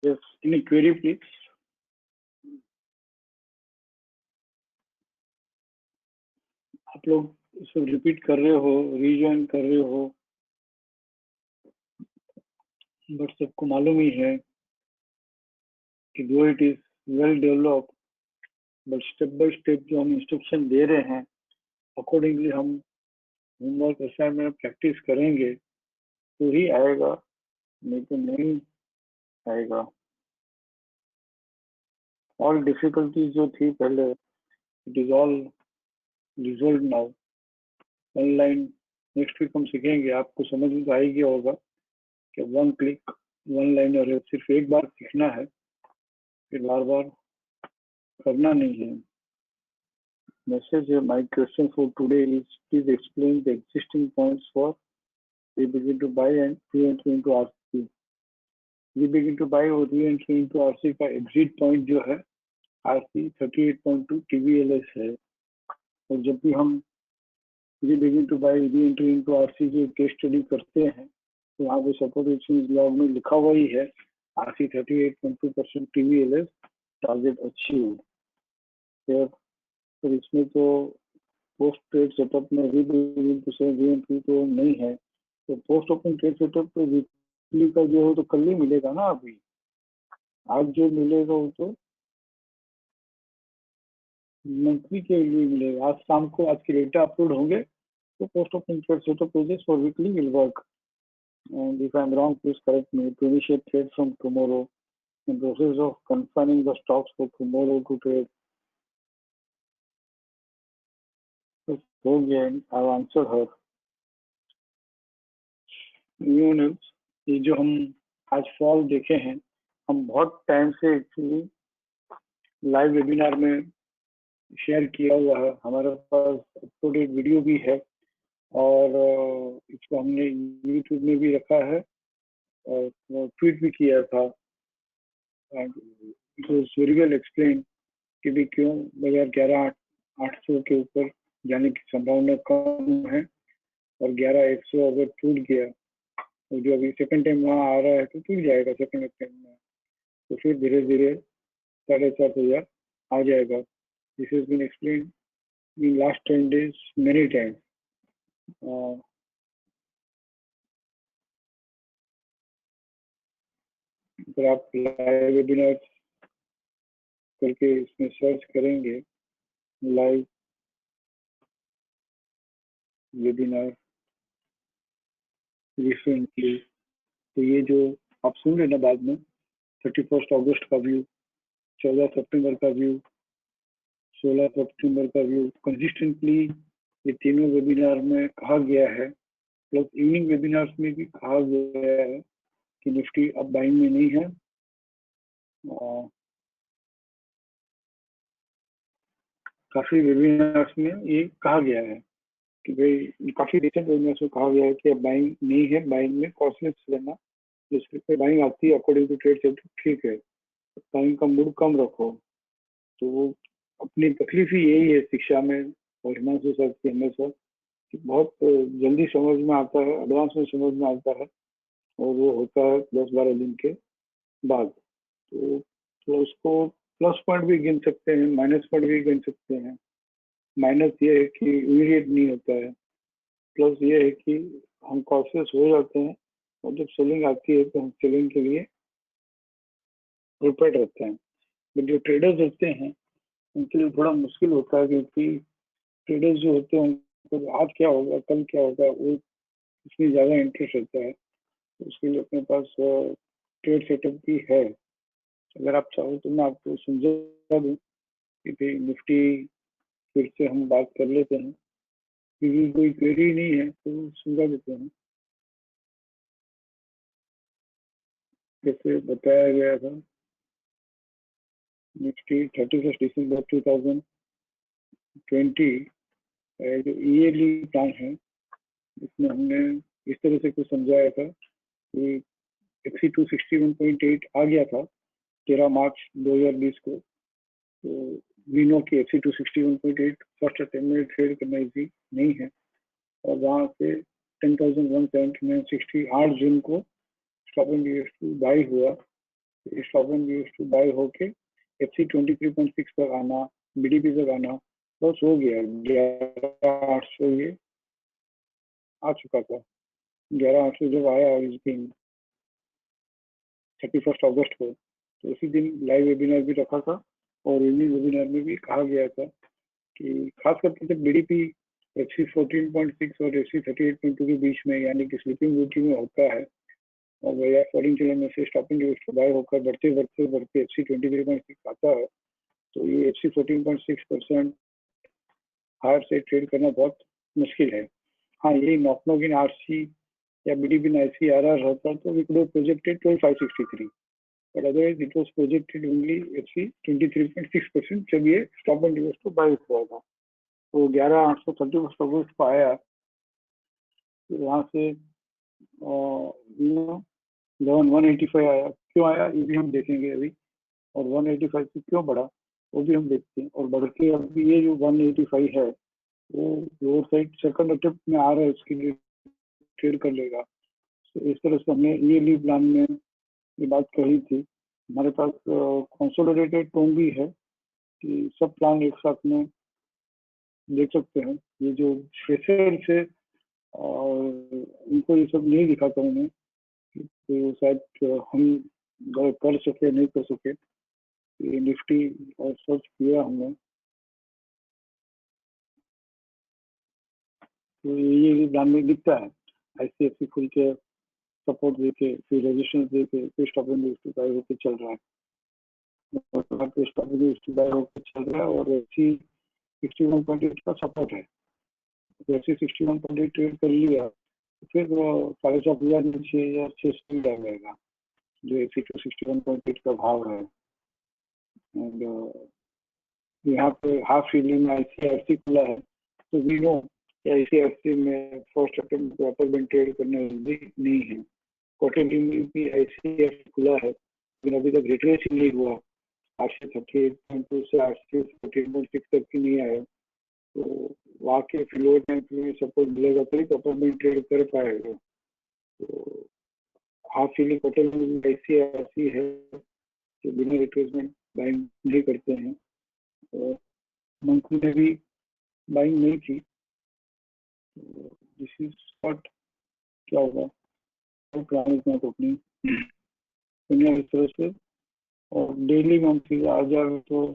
Yes, any query please? आप लोग इसको रिपीट कर रहे हो, रीजॉइन कर रहे हो, बट सबको मालूम ही है कि दो it is well developed, but step by step जो हम इंस्ट्रक्शन दे रहे हैं अकॉर्डिंगली हम होमवर्क असाइनमेंट प्रैक्टिस करेंगे तो ही आएगा, नहीं तो नहीं आएगा। ऑल डिफिकल्टीज जो थी पहले, it is all resolve now. Online next week हम सीखेंगे, आपको समझ में तो आएगी होगा कि वन क्लिक वन लाइनर है, सिर्फ एक बार सीखना है, फिर बार बार करना नहीं है। Message my question for today is please explain the existing points for we begin to buy and re-entry into RC। we begin to buy और re-entry into RC का exit point जो है RC 38.2 TVLS है। और जब भी हम we begin to buy re-entry into RC की केस स्टडी करते हैं तो वहाँ पे सपोर्ट रेजिस्टेंस लॉग में लिखा हुआ ही है RC 38.2% TVLS टारगेट अचीव। फिर इसमें तो पोस्ट ट्रेड सेटअप में री-एंट्री तो नहीं है, तो पोस्ट ओपन ट्रेड सेटअप पे वीकली का जो है तो कल ही मिलेगा ना। अभी आज जो मिलेगा वो तो मंथली के लिए मिलेगा। आज शाम को आज के डेटा अपलोड होंगे तो post open trade setup pages for weekly will work and if I am wrong please correct me to initiate trade from tomorrow in process of confirming the stocks for tomorrow to trade. हो गया, I answer हर। ये जो हम आज fall देखे हैं, हम बहुत टाइम से एक्चुअली लाइव वेबिनार में शेयर किया हुआ है, हमारे पास अपलोडेड वीडियो भी है और इसको हमने यूट्यूब में भी रखा है और ट्वीट भी किया था। It was very well explain कि भी क्यों बाजार 11,800 के ऊपर जाने की संभावना कम है और 11,100 अगर टूट गया तो जो अभी सेकंड टाइम वहाँ आ रहा है तो टूट जाएगा सेकंड टाइम में, तो फिर धीरे धीरे 7,500 आ जाएगा। This has been explain in last 10 days many times. अगर आप लाइव वेबिनार करके इसमें सर्च करेंगे लाइव वेबिनार रिसेंटली, तो ये जो आप सुन रहे ना बाद में 31 अगस्त का व्यू, 14 सितंबर का व्यू, 16 सितंबर का व्यू, कंसिस्टेंटली ये तीनों वेबिनार में कहा गया है, प्लस इवनिंग वेबिनार्स में भी कहा गया है कि निफ्टी अब बाइंग में नहीं है। काफी वेबिनार्स में ये कहा गया है कि भाई काफी रिसेंट वेबिनार्स में कहा गया है कि अब बाइंग नहीं है, बाइंग में कॉस्टलेस लेना, जिसपे बाइंग आती है अकॉर्डिंग टू ट्रेड सेट ठीक है, बाइंग का मूड कम रखो। तो अपनी तकलीफ ही यही है शिक्षा में और हिमांशु सर की हमेशा कि बहुत जल्दी समझ में आता है, एडवांस में समझ में आता है और वो होता है 10-12 दिन के बाद। तो उसको प्लस पॉइंट भी गिन सकते हैं, माइनस पॉइंट भी गिन सकते हैं। माइनस ये है कि इमीडिएट नहीं होता है, प्लस ये है कि हम कॉन्शियस हो जाते हैं और जब सेलिंग आती है तो हम सेलिंग के लिए प्रिपेयर्ड रहते हैं। बट जो ट्रेडर्स होते हैं उनके लिए थोड़ा मुश्किल होता है क्योंकि ट्रेडर्स जो होते हैं उनको आज क्या होगा कल क्या होगा वो इसमें ज़्यादा इंटरेस्ट रहता है, तो उसके लिए अपने पास ट्रेड सेटअप भी है। अगर आप चाहो तो मैं आपको समझा दूँ कि भाई निफ्टी फिर से हम बात कर लेते हैं, क्योंकि कोई क्वेरी नहीं है तो समझा देते हैं। जैसे बताया गया था निफ्टी 31 दिसंबर 2020 जो ईयरली प्लान है इसमें हमने इस तरह से कुछ समझाया था कि एक्सी 261.8 आ गया था 13 मार्च 2020 को, तो वी नो की एक्सी 261.8 फर्स्ट अटेम्प्ट में ट्रेड करना इजी नहीं है और वहाँ से 10,179.60 8 जून को स्टॉप एंड बाई हुआ stop and use to buy होके FC 23.6 पर आना, BDP पर आना, बस हो गया 11,800 ये आ चुका था। 11,800 जब आया इस दिन 31 अगस्त को, तो उसी दिन लाइव वेबिनार भी रखा था और इवनिंग वेबिनार में भी कहा गया था कि खास करके जब BDP FC 14.6 और FC 38.2 के बीच में यानी कि स्लीपिंग ब्यूटी में होता है और वह फॉलिंग चैनल में से स्टॉपिंग यूज बाय होकर बढ़ते बढ़ते बढ़ते FC 23.6 आता है, तो ये FC 14.6% हायर से ट्रेड करना बहुत मुश्किल है। हाँ, ये नॉक इन RC या BDP in ICRR रहता तो we could have projected 12,563, but otherwise it was projected only FC 23.6% जब ये स्टॉप एंड यूज को बाय हुआ था। तो 11,800 31 अगस्त को आया, फिर वहाँ से 11,185 आया। क्यों आया ये भी हम देखेंगे अभी, और 185 से क्यों बढ़ा वो भी हम देखते हैं। और बढ़ के अभी ये जो 185 है वो लोअर साइड सेकंड अटेम्प्ट में आ रहा है, इसके लिए ट्रेड कर लेगा। तो इस तरह से हमने ईयरली प्लान में ये बात कही थी। हमारे पास कंसोलिडेटेड टोन भी है कि सब प्लान एक साथ में देख सकते हैं। ये जो फ्रेशर से और उनको ये सब नहीं दिखा था उन्हें, तो शायद हम कर सके नहीं कर सके। ये निफ्टी और सर्च किया हमने, तो ये प्लान में दिखता है। ICICI खुल के सपोर्ट देके, फिर रेजिस्टेंस देके, फिर stop and use to buy होकर चल रहा है, और stop and use to buy होकर चल रहा है। और ऐसी 61.8 का सपोर्ट है, जैसे 61.8 ट्रेड कर लिया तो फिर 4,500 नीचे या 600 आ जाएगा, जो ऐसी 61.8 का भाव है। एंड यहाँ पे हाफ ईयरली में ICICI खुला है, तो वी नो ICICI में फर्स्ट अटेम्प्ट को अपर बैंड ट्रेड करना इजी नहीं है। क्वार्टरली में भी ICICI खुला है, लेकिन अभी तक रिट्रेस नहीं हुआ। 838.2 से 814.6 तक की नहीं आया, तो वहाँ के फ्लोर टाइम में सपोर्ट मिलेगा तभी तो अपर बैंड ट्रेड कर पाएगा। तो हाफ ईयरली क्वार्टर में भी ICICI है जो बिना रिट्रेसमेंट बाइंग नहीं करते हैं, और मंथली में भी बाइंग नहीं की। दिस इज व्हाट क्या होगा, प्लान इज नॉट ओपनिंग दुनिया इस तरह से। और डेली मंथली आ जाए तो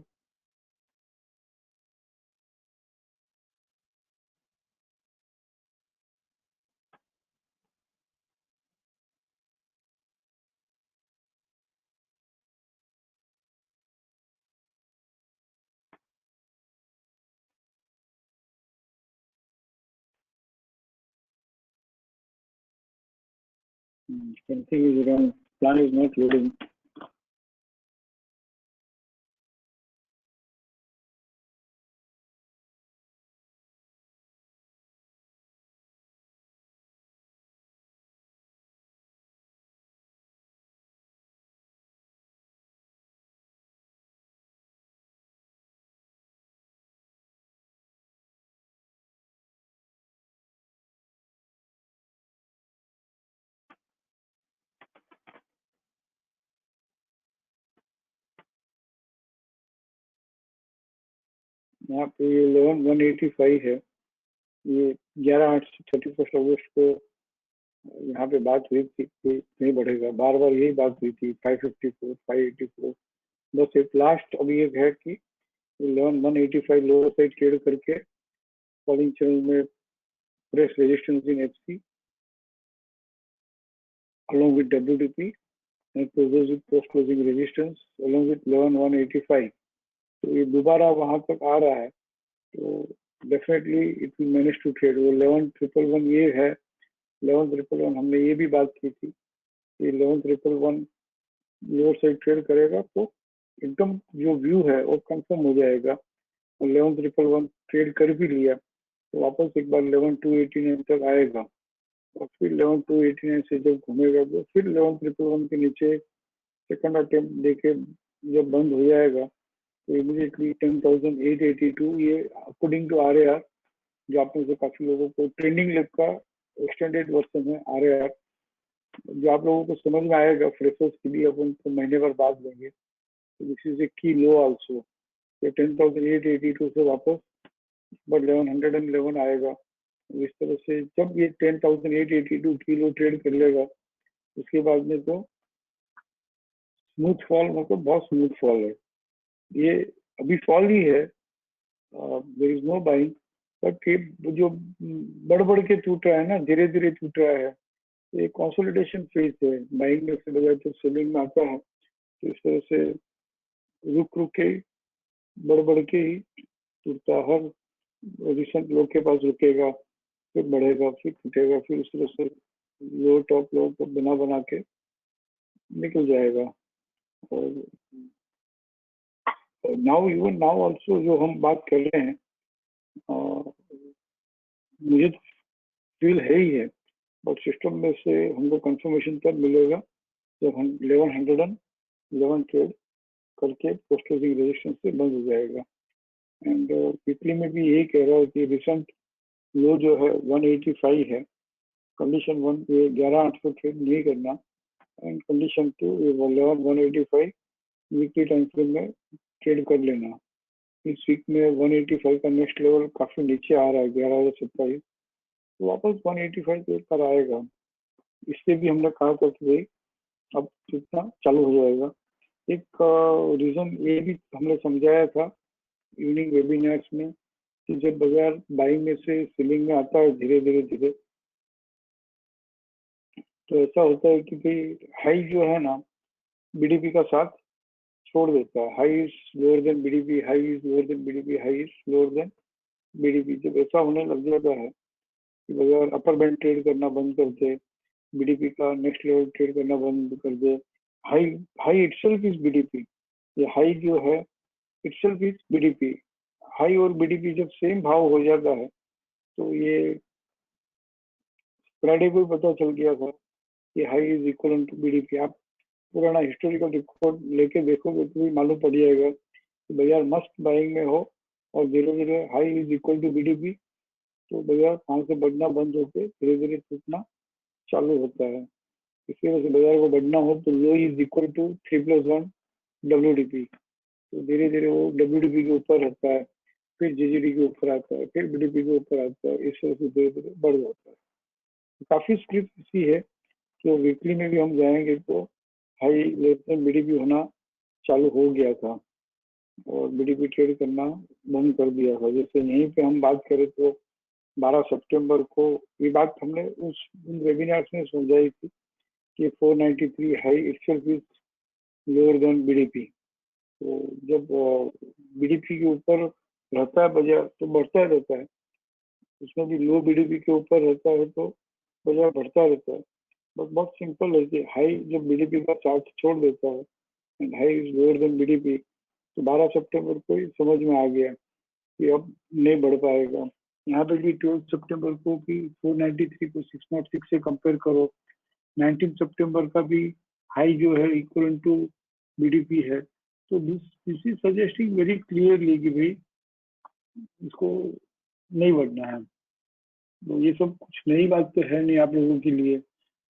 something is wrong, plan is not loading। यहाँ पे 11,185 है। ये 11/8 से 31 अगस्त को यहाँ पे बात हुई थी कि नहीं बढ़ेगा, बार बार यही बात हुई थी 554 584। बस एक लास्ट अभी एक है कि 11,185 लोअर साइड ट्रेड करके फॉलिंग चैनल में press resistance in FC along with WTP and closes with post closing resistance along with 11,185। तो ये दोबारा वहां तक आ रहा है तो definitely it will manage to trade. वो 11,111 ये है, 11,111 हमने ये भी बात की थी कि 11,111 लोअर साइड ट्रेड करेगा तो एकदम जो व्यू है वो कंफर्म हो जाएगा। और 11,111 ट्रेड कर भी लिया तो वापस एक बार 11,289 तक आएगा, और फिर 11,289 से जब घूमेगा तो फिर 11,111 के नीचे सेकंड अटेम्प्ट देके जब बंद हो जाएगा तो इमीडिएटली 10,882 ये अकॉर्डिंग टू RAR, जो आप में से काफी लोगों को ट्रेंडिंग लेग का एक्सटेंडेड वर्जन है RAR, जो आप लोगों को समझ में आएगा, फ्रेशर्स के लिए अपन तो महीने भर बाद लेंगे। दिस इज ए की लो आल्सो। ये 10,882 से वापस बट 1111 आएगा। इस तरह से जब ये 10,882 किलो ट्रेड कर लेगा, उसके बाद में तो स्मूथ फॉल, मतलब बहुत स्मूथ फॉल है ये। अभी फॉल ही है, there is no buying, but ये जो बढ़ बढ़ के टूट रहा है ना, धीरे धीरे टूट रहा है, ये कंसोलिडेशन फेज है। बाइंग में से बजाय तो सेलिंग में आता है, तो इस तरह से रुक रुक के बढ़ बढ़ के ही टूटता है। हर रिसेंट लो के पास रुकेगा, फिर बढ़ेगा, फिर टूटेगा, फिर उस तरह से लो टॉप लो को बना बना के निकल जाएगा। और नाउ, इवन नाउ ऑल्सो जो हम बात कर रहे हैं, मुझे तो फील है ही है, बट सिस्टम में से हमको कंफर्मेशन तब मिलेगा जब हम 1111 ट्रेड करके पोस्ट क्लोजिंग रेजिस्टेंस से बंद हो जाएगा। एंड वीकली में भी यही कह रहा है कि रिसेंट लो जो है 185 है। कंडीशन 1 पे 11,800 ट्रेड नहीं करना, and condition 2 11,185 weekly time frame में ट्रेड कर लेना। इस वीक में 185 का नेक्स्ट लेवल काफी नीचे आ रहा है, 11,027, तो वापस 185 के ऊपर आएगा। इससे भी हमने कहा था कि भाई अब जितना चालू हो जाएगा। एक रीजन ये भी हमने समझाया था इवनिंग वेबिनार्स में कि जब बाजार बाइंग में से सेलिंग में आता है धीरे धीरे धीरे, तो ऐसा होता है कि भाई हाई जो है ना बीडीपी का साथ छोड़ देता है। High is lower than BDP, high is lower than BDP, high is lower than BDP. जब ऐसा होने लग जाता है कि बाजार अपर बैंड ट्रेड करना बंद कर दे, बीडीपी का नेक्स्ट लेवल ट्रेड करना बंद कर दे, high high itself is BDP, ये हाई जो है इटसेल्फ इज बीडीपी। हाई और बीडीपी जब सेम भाव हो जाता है, तो ये फ्राइडे को ही पता चल गया था कि high is equal to BDP. आप पुराना हिस्टोरिकल रिकॉर्ड लेके देखोगे तो भी मालूम पड़ जाएगा कि बाजार मस्त बाइंग में हो और धीरे धीरे high is equal to BDP, तो बाजार वहां से बढ़ना बंद होकर धीरे धीरे टूटना चालू होता है। इसी वजह से बाजार को बढ़ना हो तो लो इज इक्वल टू 3+1 WDP, तो धीरे धीरे वो WDP के ऊपर रहता है, फिर GGD के ऊपर आता है, फिर बीडीपी के ऊपर आता है, इस तरह से धीरे धीरे बढ़ जाता है। तो काफी स्क्रिप्ट इसी है कि वीकली में भी हम जाएंगे तो हाई लेस देन बीडीपी होना चालू हो गया था और बीडीपी ट्रेड करना बंद कर दिया था। जैसे यहीं पे हम बात करें तो 12 सितंबर को ये बात हमने उस वेबिनार में समझाई थी कि 493 high itself is lower than BDP. तो जब बीडीपी के ऊपर रहता है बाजार तो बढ़ता रहता है, उसमें भी लो बीडीपी के ऊपर रहता है तो बाजार बढ़ता रहता है। बस बहुत सिंपल है कि हाई जब बीडीपी का चार्ट छोड़ देता है and high is lower than BDP, तो 12 सितंबर को ही समझ में आ गया कि अब नहीं बढ़ पाएगा। यहाँ पे भी 12 सितंबर को कि 493 को 606 से कंपेयर करो, 19 सितंबर का भी हाई जो है इक्वल टू बीडीपी है। तो this is suggesting very clearly कि भाई इसको नहीं बढ़ना है। तो ये सब कुछ नई बात तो है नहीं आप लोगों के लिए,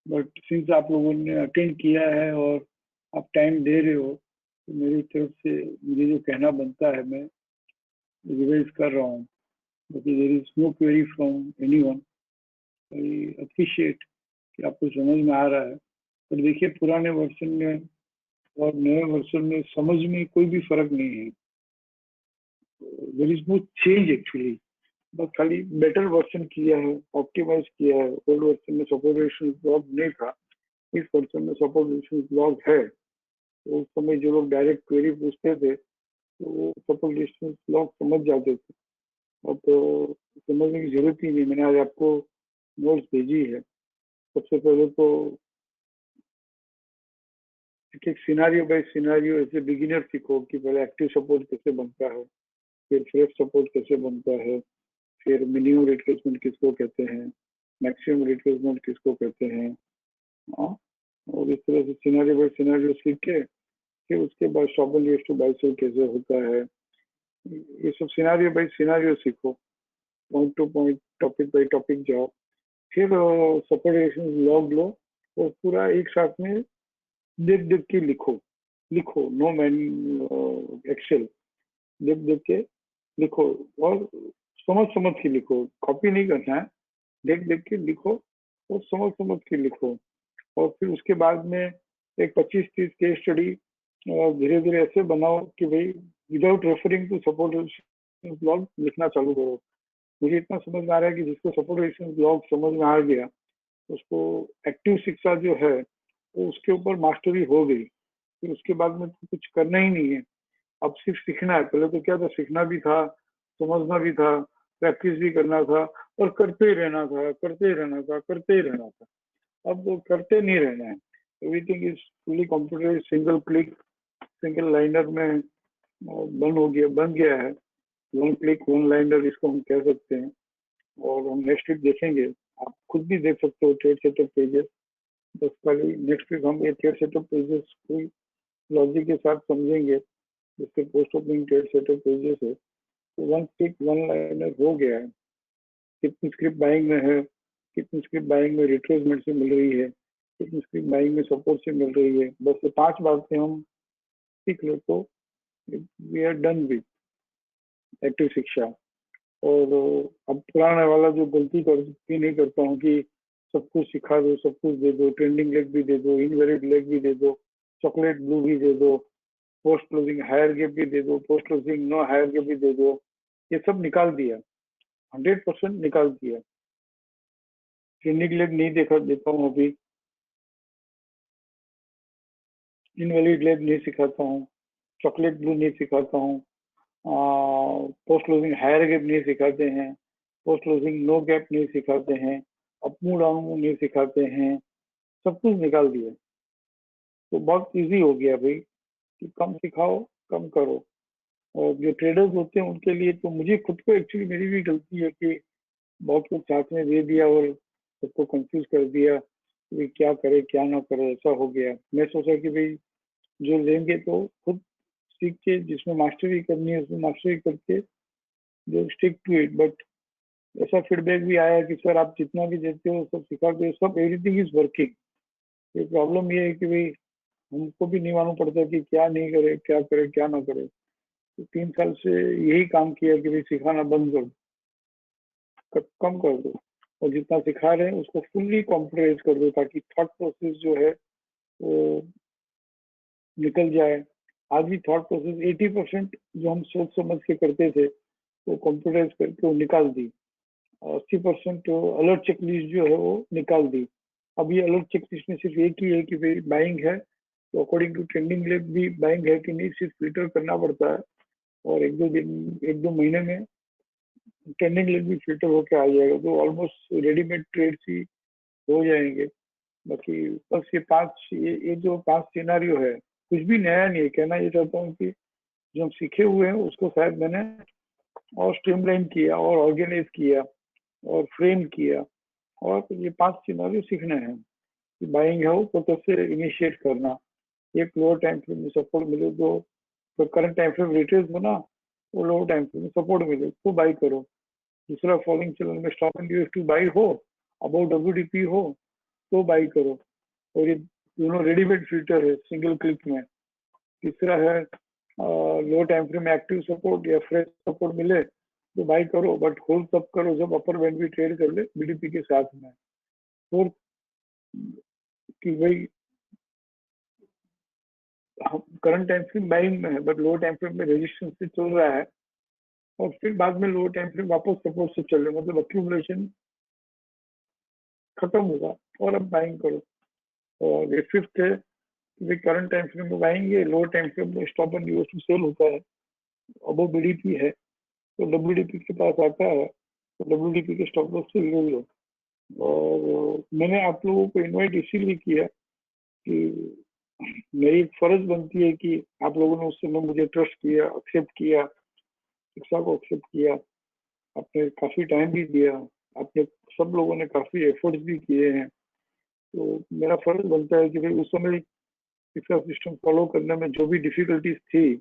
बट सिंस आप लोगों ने अटेंड किया है और आप टाइम दे रहे हो, तो मेरी तरफ से मुझे जो कहना बनता है मैं रिवाइज कर रहा हूँ। बाकी there is no query from anyone. I appreciate कि आपको समझ में आ रहा है। पर देखिए पुराने वर्जन में और नए वर्जन में समझ में कोई भी फर्क नहीं है। There is no change actually, बस खाली बेटर वर्जन किया है, ऑप्टिमाइज किया है। ओल्ड वर्जन में सपोर्टेशन ब्लॉक नहीं था, इस वर्जन में सपोर्टेशन ब्लॉक है। तो उस समय जो लोग डायरेक्ट क्वेरी पूछते थे तो वो सपोर्टेशन ब्लॉक समझ जाते थे। अब तो समझने की जरूरत ही नहीं। मैंने आज आपको नोट्स भेजी है। सबसे पहले तो एक एक सिनारियो बाय सिनारियो ऐसे बिगिनर सीखो कि पहले एक्टिव सपोर्ट कैसे बनता है, फिर फ्रेश सपोर्ट कैसे बनता है, फिर मिनिमम रिट्रेसमेंट किसको कहते हैं, मैक्सिमम रिट्रेसमेंट किसको कहते हैं। हाँ, और इस तरह से सिनारियो बाय सिनारियो सीख के फिर उसके बाद short list to buy sell कैसे होता है, ये सब सिनारियो बाय सिनारियो सीखो। Point to point, topic by topic जाओ, फिर सपोर्ट लॉग लो और पूरा एक साथ में देख देख के लिखो, लिखो, नो मैन एक्सेल, देख देख के लिखो और समझ समझ के लिखो, कॉपी नहीं करना है, देख देख के लिखो और समझ समझ के लिखो। और फिर उसके बाद में एक 25-30 केस स्टडी धीरे धीरे ऐसे बनाओ कि भाई without referring to support blog लिखना चालू करो। मुझे इतना समझ में आ रहा है कि जिसको सपोर्ट ब्लॉग समझ में आ गया उसको एक्टिव शिक्षा जो है वो उसके ऊपर मास्टरी हो गई, फिर उसके बाद में तो कुछ करना ही नहीं है, अब सिर्फ सीखना है। पहले तो क्या था, सीखना भी था, समझना भी था, प्रैक्टिस भी करना था और करते ही रहना था, करते ही रहना था, करते ही रहना था। अब वो करते नहीं रहना है, everything is fully computer, single click, single liner में बन गया है। वन क्लिक वन लाइनर इसको हम कह सकते हैं। और हम नेक्स्ट वीक देखेंगे, आप खुद भी देख सकते हो ट्रेड सेटअप पेजेस। बस खाली नेक्स्ट वीक हम ये ट्रेड सेटअप पेजेस को लॉजिक के साथ समझेंगे, जिसके post opening trade setup pages है। तो वन क्लिक वन लाइनर हो गया है। कितनी स्क्रिप्ट बाइंग में है, कितनी स्क्रिप्ट बाइंग में रिट्रेसमेंट से मिल रही है, कितनी स्क्रिप्ट बाइंग में सपोर्ट से मिल रही है, बस ये 5 बातें हम सीख ले तो we are done with active शिक्षा। और अब पुराना वाला जो गलती करती नहीं करता हूँ कि सब कुछ सिखा दो, सब कुछ दे दो, ट्रेंडिंग लेग भी दे दो, इनवैलिड लेग भी दे दो, चॉकलेट ब्लू भी दे दो, पोस्ट क्लोजिंग हायर गेप भी दे दो, post closing no higher gap भी दे दो, ये सब निकाल दिया, 100% निकाल दिया। ट्रेंडिंग लेग नहीं देखा देता हूँ अभी, इनवैलिड लेग नहीं सिखाता हूँ, चॉकलेट ब्लू नहीं सिखाता हूँ, पोस्ट क्लोजिंग हायर गैप नहीं सिखाते हैं, पोस्ट क्लोजिंग नो गैप नहीं सिखाते हैं, अप मूव डाउन मूव नहीं सिखाते हैं, सब कुछ निकाल दिया। तो बहुत इजी हो गया भाई कि कम सिखाओ, कम करो। और जो ट्रेडर्स होते हैं उनके लिए तो मुझे खुद को एक्चुअली मेरी भी गलती है कि बहुत कुछ साथ में दे दिया और सबको कंफ्यूज कर दिया कि क्या करे क्या ना करे, ऐसा हो गया। मैं सोचा कि भाई जो लेंगे तो खुद सीख के, जिसमें मास्टरी करनी है उसमें मास्टरी करके जो स्टिक टू इट। बट ऐसा फीडबैक भी आया कि सर आप जितना भी देते हो सब सिखाते हो, सब एवरीथिंग इज वर्किंग। ये प्रॉब्लम ये है कि भाई हमको भी नहीं मालूम पड़ता कि क्या नहीं करे, क्या करे क्या ना करे। तो 3 साल से यही काम किया कि भाई सिखाना बंद कर दो, कम कर दो, और जितना सिखा रहे हैं उसको फुल्ली कॉम्प्यूटराइज कर दो ताकि थॉट प्रोसेस जो है वो निकल जाए। आज भी थॉट प्रोसेस 80% जो हम सोच समझ के करते थे वो कंप्यूटराइज करके वो निकाल दी। 80% अलर्ट चेकलिस्ट जो है वो निकाल दी। अब ये अलर्ट चेकलिस्ट में सिर्फ एक ही है कि भाई बाइंग है तो अकॉर्डिंग टू ट्रेंडिंग लेग भी बाइंग है कि नहीं, सिर्फ फिल्टर करना पड़ता है। और एक दो महीने में ट्रेंडिंग लेग भी फिल्टर होके आ जाएगा, तो ऑलमोस्ट रेडीमेड ट्रेड्स ही हो जाएंगे। बाकी बस ये जो 5 सिनारियो है कुछ भी नया नहीं है। कहना ये चाहता हूँ कि जो हम सीखे हुए हैं उसको शायद मैंने और स्ट्रीमलाइन किया और ऑर्गेनाइज किया और फ्रेम किया। और ये 5 सिनारियो सीखने हैं कि बाइंग है वो तो कैसे इनिशिएट करना, एक लोअर टाइम फ्रेम में सपोर्ट मिले तो करंट टाइम फ्रेम रिट्रेस बना, वो लोअर टाइम फ्रेम में सपोर्ट मिले तो बाई करो। दूसरा फॉलोइंग चैनल में stop and use two by हो, अबाउट डब्ल्यूडीपी हो तो बाई करो। और ये दोनों रेडीमेड फिल्टर है सिंगल क्लिक में। तीसरा है लो टाइम फ्रेम में एक्टिव सपोर्ट या फ्रेश सपोर्ट मिले तो बाई करो, बट होल्ड तब करो जब अपर बैंड भी ट्रेड कर ले बीडीपी के साथ में। फोर्थ कि भाई हम करंट टाइम फ्रेम बाइंग में है बट लो टाइम फ्रेम में रेजिस्टेंस से चल रहा है और फिर बाद में लो टाइम फ्रेम वापस सपोर्ट से चल रहे, मतलब एक्यूमुलेशन खत्म होगा और अब बाइंग करो। और ये फिफ्थ है कि करंट टाइम फ्रेम में बाइंग, लो टाइम फ्रेम में stop and use to sell होता है। अब वो बीडीपी है तो डब्ल्यूडीपी के पास आता है तो डब्ल्यूडीपी के स्टॉप लॉस से ले लो। और मैंने आप लोगों को इनवाइट इसीलिए किया कि मेरी फर्ज बनती है कि आप लोगों ने उस समय मुझे ट्रस्ट किया, एक्सेप्ट किया, शिक्षा को एक्सेप्ट किया, आपने काफी टाइम भी दिया, आपने सब लोगों ने काफी एफर्ट्स भी किए हैं। तो मेरा फर्ज बनता है कि भाई उस समय शिक्षा सिस्टम फॉलो करने में जो भी डिफिकल्टीज थी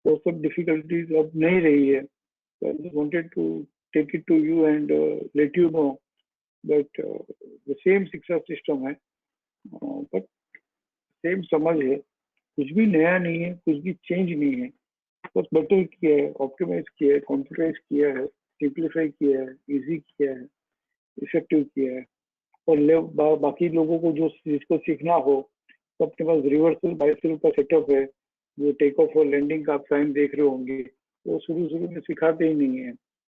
वो सब डिफिकल्टीज अब नहीं रही है। So I just wanted to take it to you and let you know but same शिक्षा सिस्टम है, बट सेम समझ है, कुछ भी नया नहीं है, कुछ भी चेंज नहीं है, बस बेटर किया है, ऑप्टिमाइज किया है, कंप्यूटराइज किया है, सिंप्लीफाई किया है, इजी किया है, इफेक्टिव किया है। और बाकी लोगों को जो जिसको सीखना हो तो अपने पास रिवर्सल बाइसिकल का सेटअप है, जो टेक ऑफ और लैंडिंग का आप साइन देख रहे होंगे, वो शुरू शुरू में सिखाते ही नहीं है।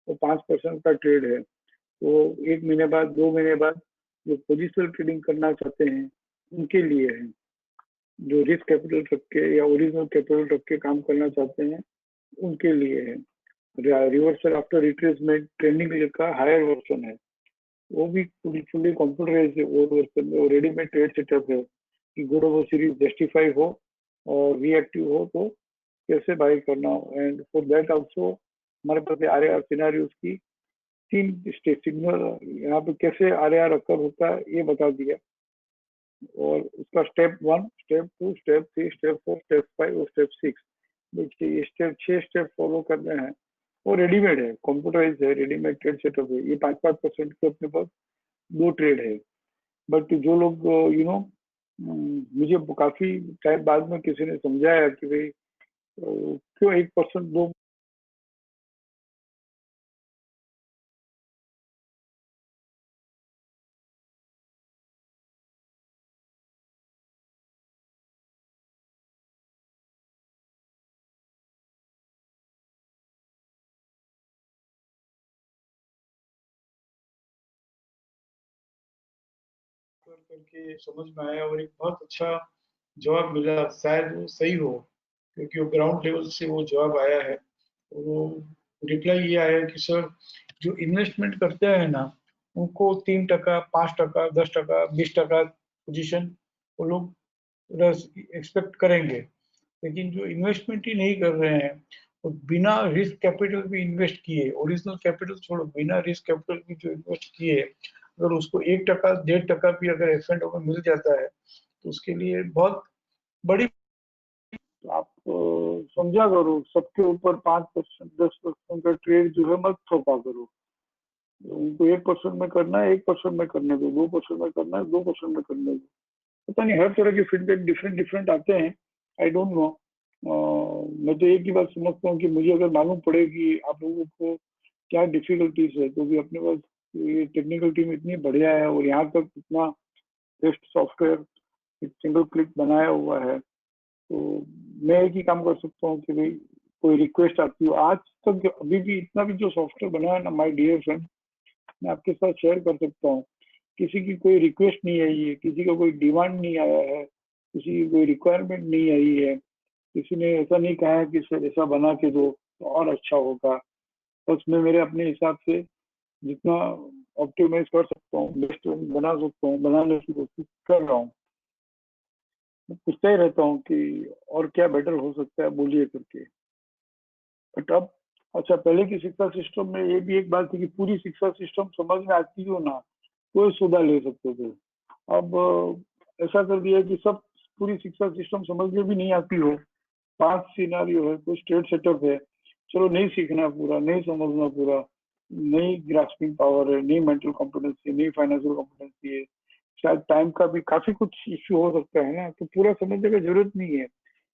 वो 5% का ट्रेड है, तो 1 महीने बाद 2 महीने बाद जो पोजिशनल ट्रेडिंग करना चाहते हैं उनके लिए है, जो रिस्क कैपिटल रख के या ओरिजिनल कैपिटल रख के काम करना चाहते हैं उनके लिए है। रिवर्सल आफ्टर रिट्रेसमेंट ट्रेंडिंग का हायर वर्जन है, वो भी फुली कंप्यूटराइज है। वो वर्जन में वो रेडीमेड ट्रेड सेटअप है कि गुड ओवर सीरीज जस्टिफाई हो और रिएक्टिव हो तो कैसे बाई करना हो। एंड फॉर दैट ऑल्सो हमारे पास आर ए आर सिनारियोज की 3 सिग्नल यहाँ पे कैसे आर ए आर अकर होता है ये बता दिया, और उसका step 1, step 2, step 3, step 4, step 5 और स्टेप 6। देखिए ये स्टेप 6 स्टेप फॉलो करने हैं, वो रेडीमेड है, कंप्यूटराइज है, रेडीमेड ट्रेड सेटअप है। ये 5-5% के अपने पास 2 ट्रेड है। बट जो लोग मुझे काफी टाइम बाद में किसी ने समझाया कि भाई क्यों 1% दो। करके समझ में आया और एक बहुत अच्छा जवाब मिला, शायद वो सही हो, क्योंकि वो ग्राउंड लेवल से वो जवाब आया है। वो रिप्लाई ये आया कि सर जो इन्वेस्टमेंट करते हैं ना उनको 3%, 5%, 10%, 20% पोजीशन वो लोग एक्सपेक्ट करेंगे, लेकिन जो इन्वेस्टमेंट ही नहीं कर रहे हैं वो बिना रिस्क कैपिटल भी इन्वेस्ट किए, ओरिजिनल कैपिटल छोड़ो, बिना रिस्क कैपिटल भी जो इन्वेस्ट किए, अगर उसको 1%, 1.5% भी अगर एफ एंड में मिल जाता है तो उसके लिए बहुत बड़ी। आप समझा करो, सबके ऊपर 5%, 10% का ट्रेड जो है मत थोपा करो। उनको 1% में करना है, 1% में करने दो, 2% में करना है, 2% में करने दो। पता नहीं हर तरह के फीडबैक डिफरेंट डिफरेंट आते हैं, आई डोंट नो। मैं तो एक ही बात समझता हूँ कि मुझे अगर मालूम पड़े कि आप लोगों को क्या डिफिकल्टीज है, तो भी अपने पास ये टेक्निकल टीम इतनी बढ़िया है और यहाँ तक इतना बेस्ट सॉफ्टवेयर सिंगल क्लिक बनाया हुआ है, तो मैं एक ही काम कर सकता हूँ कि भाई कोई रिक्वेस्ट आती हो, आज तक अभी भी इतना भी जो सॉफ्टवेयर बना है ना माय डियर फ्रेंड, मैं आपके साथ शेयर कर सकता हूँ। किसी की कोई रिक्वेस्ट नहीं आई है, किसी का कोई डिमांड नहीं आया है, किसी की कोई रिक्वायरमेंट नहीं आई है, किसी ने ऐसा नहीं कहा है कि सर ऐसा बना के दो तो और अच्छा होगा। बस मैं मेरे अपने हिसाब से जितना ऑप्टिमाइज कर सकता हूँ, बेस्ट बना सकता हूँ, बनाने की कोशिश कर रहा हूँ। मैं पूछता ही रहता हूँ कि और क्या बेटर हो सकता है बोलिए करके। बट अब अच्छा, पहले की शिक्षा सिस्टम में ये भी एक बात थी कि पूरी शिक्षा सिस्टम समझ में आती हो ना कोई सुधा ले सकते थे। अब ऐसा कर दिया कि सब पूरी शिक्षा सिस्टम समझ में भी नहीं आती हो, 5 सिनारियो है, कोई स्टेट सेटअप है, चलो नहीं सीखना पूरा, नहीं समझना पूरा, नई ग्रास्पिंग पावर है, नई मेंटल कॉम्पिटेंसी, नई फाइनेंशियल कॉम्पिटेंसी है, शायद टाइम का भी काफी कुछ इश्यू हो सकता है ना, तो पूरा समझने की जरूरत नहीं है।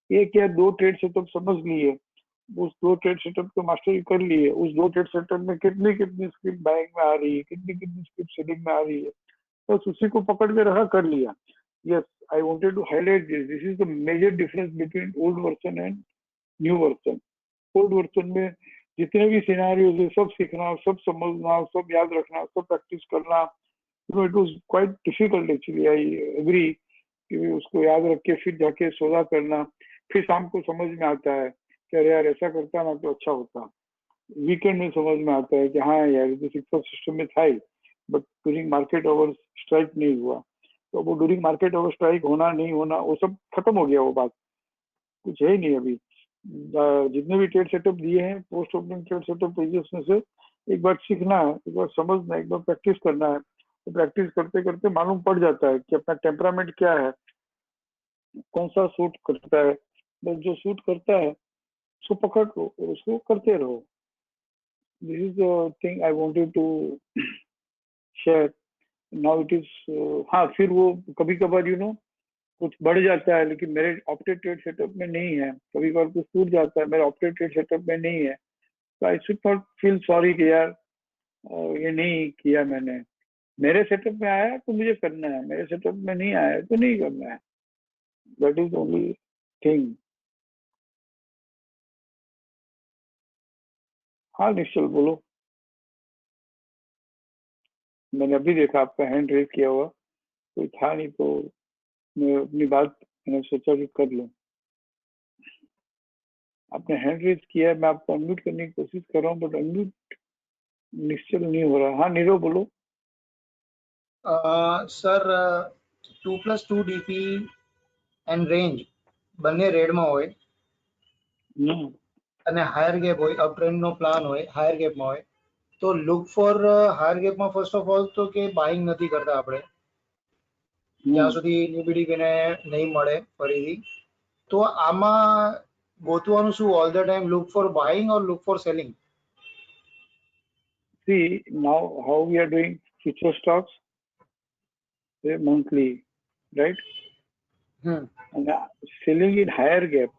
एक या 2 ट्रेड सेटअप समझ लिए, उस 2 ट्रेड सेटअप को मास्टरी कर लिए, उस 2 ट्रेड सेटअप में कितनी कितनी स्किल बाइंग में आ रही है, कितनी कितनी स्किल सेलिंग में आ रही है, बस उसी को पकड़ के रखा कर लिया। Yes, I wanted to highlight this, this is the major difference between old version and new version. Old version में जितने भी सिनारियोज है सब सीखना, सब समझना, सब याद रखना, सब प्रैक्टिस करना, it was quite difficult actually, I agree कि उसको याद रख के फिर जाके सौदा करना, फिर शाम को समझ में आता है कि अरे यार ऐसा करता ना तो अच्छा होता। वीकेंड में समझ में आता है कि हाँ यार ये तो शिक्षा सिस्टम में था ही, but during market hours strike नहीं हुआ। तो वो ड्यूरिंग मार्केट आवर स्ट्राइक होना नहीं होना वो सब खत्म हो गया, वो बात कुछ है ही नहीं अभी। जितने भी ट्रेड सेटअप दिए हैं post opening trade setup pages में से एक बार सीखना है, एक बार समझना है, एक बार प्रैक्टिस करना है, तो प्रैक्टिस करते करते मालूम पड़ जाता है कि अपना टेम्परामेंट क्या है, कौन सा सूट करता है। बस जो सूट करता है उसको पकड़ लो और उसको करते रहो। This is the thing I wanted to share. Now it is, हाँ फिर वो कभी कभार कुछ बढ़ जाता है, लेकिन मेरे ऑप्टेड ट्रेड सेटअप में नहीं है। कभी कभार कुछ टूट जाता है, मेरे ऑप्टेड ट्रेड सेटअप में नहीं है। तो I should not feel sorry कि यार ये नहीं किया मैंने। मेरे सेटअप में आया है तो मुझे करना है, मेरे सेटअप में नहीं आया है तो नहीं करना है। That is only thing. हाँ निश्चल बोलो। मैंने अभी देखा आपका हैंड रेज किया हुआ, कोई था नहीं तो मैं अपनी बात मैंने सोचा कि कर लूं। आपने हैंड रेज किया है, मैं आपको अनम्यूट करने की कोशिश कर रहा हूँ, बट अनम्यूट निश्चल नहीं हो रहा। हाँ नीरव बोलो। સર 2+2 ડીપી એન્ડ રેન્જ બંને રેડમાં હોય हम्म અને હાયર ગેપ હોય, અપ ટ્રેન્ડનો પ્લાન હોય, હાયર ગેપમાં હોય, તો લુક ફોર હાયર ગેપમાં ફર્સ્ટ ઓફ ઓલ તો કે બાઇંગ નથી કરતા આપણે જ્યાં સુધી ન્યૂબીડીપીને નહીં મળે ફરીથી. તો આમાં ગોતવાનું શું all the time look four buying or look four selling? See now how we are doing future stocks, say monthly, right? And selling in higher gap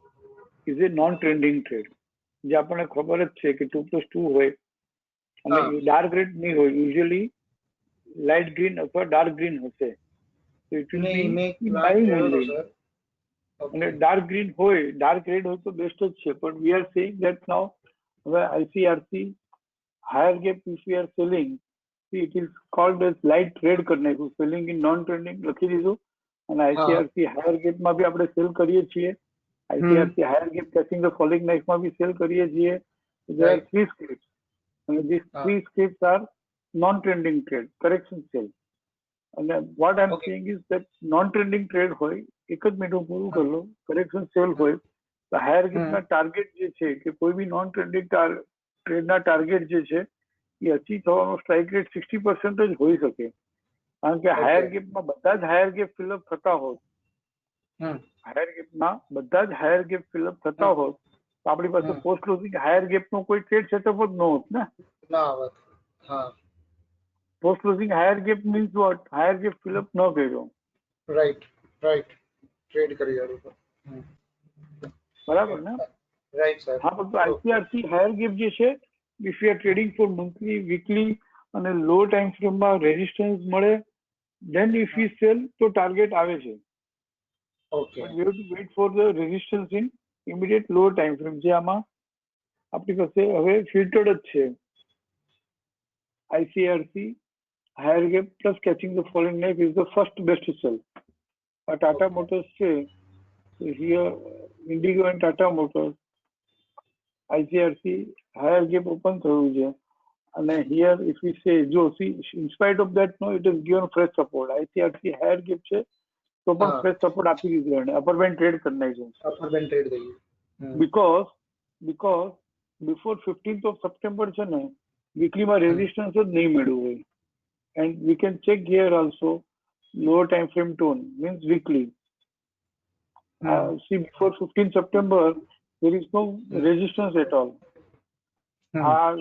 is a non-trending trade. જે આપણને ખબર જ છે કે 2+2 હોય અને ડાર્ક રેડ નહીં હોય, યુઝ્યુઅલી લાઇટ ગ્રીન અથવા ડાર્ક ગ્રીન હશે, તો it will be buying only. અને ડાર્ક ગ્રીન હોય, ડાર્ક રેડ હોય તો બેસ્ટ જ છે. પણ we are saying that now હવે ICRC higher gap if we are selling, it is called as light trade કરી નાખ્યું, સેલિંગ ઇન નોન ટ્રેન્ડિંગ લખી દીધું. અને આઈસીઆરસી હાયર ગેપમાં બી આપણે સેલ કરીએ છીએ. ICRC higher gap catching the falling નાઇફમાં બી સેલ કરીએ છીએ. there are 3 scripts and these 3 scripts are non-trending trade, correction sell. and what I'm saying is that non-trending trade હોય, એક જ મિનિટ હું પૂરું કરી લઉં, કરેક્શન સેલ હોય તો હાયર ગેપના ટાર્ગેટ જે છે કે કોઈ બી નોન ટ્રેન્ડિંગ ટ્રેડના ટાર્ગેટ જે છે એ અચીવ થવાનો સ્ટ્રાઇક રેટ 60% જ હોઈ શકે. કારણ કે હાયર ગેપમાં બધા જ હાયર ગેપ ફિલઅપ થતા હોત, હાયર ગેપમાં બધા જ હાયર ગેપ ફિલઅપ થતા હોત તો આપણી પાસે પોસ્ટ ક્લોઝિંગ હાયર ગેપનો કોઈ ટ્રેડ સેટઅપ જ ન હોત ને. Post closing higher gap means what? Higher gap fill up ન કર્યો. રાઈટ રાઈટ, ટ્રેડ કરી બરાબર ને? Right sir. હા પણ આઈસીઆરસી હાયર ગેપ જે છે, if you are trading for monthly, weekly અને લો ટાઈમ ફ્રેમમાં રેઝિસ્ટન્સ મળે, દેન ઇફ યુ સેલ તો ટાર્ગેટ આવે છે. Okay, but we have to wait for the resistance in immediate low time frame, જે આમાં આપણી પાસે હવે ફિલ્ટર્ડ જ છે. ICRC higher gap plus catching the falling knife is the first best sell. આ ટાટા મોટર્સ છે, here IndiGo and Tata Motors ICRC higher gap open થયું છે. અને હિયર ઇફ યુ સે, જો see in spite of that no it is given fresh support. ICRC higher gap છે તો પણ fresh support આપી દીધું એને, અપર બેન્ડ ટ્રેડ કરી નાખ્યું. અપર બેન્ડ ટ્રેડ થઈ because before 15th of September છે ને, વીકલીમાં રેઝિસ્ટન્સ જ નહીં મળ્યું હોય. And we can check here also lower time frame tone means weekly. See before 15th September there is no resistance at all.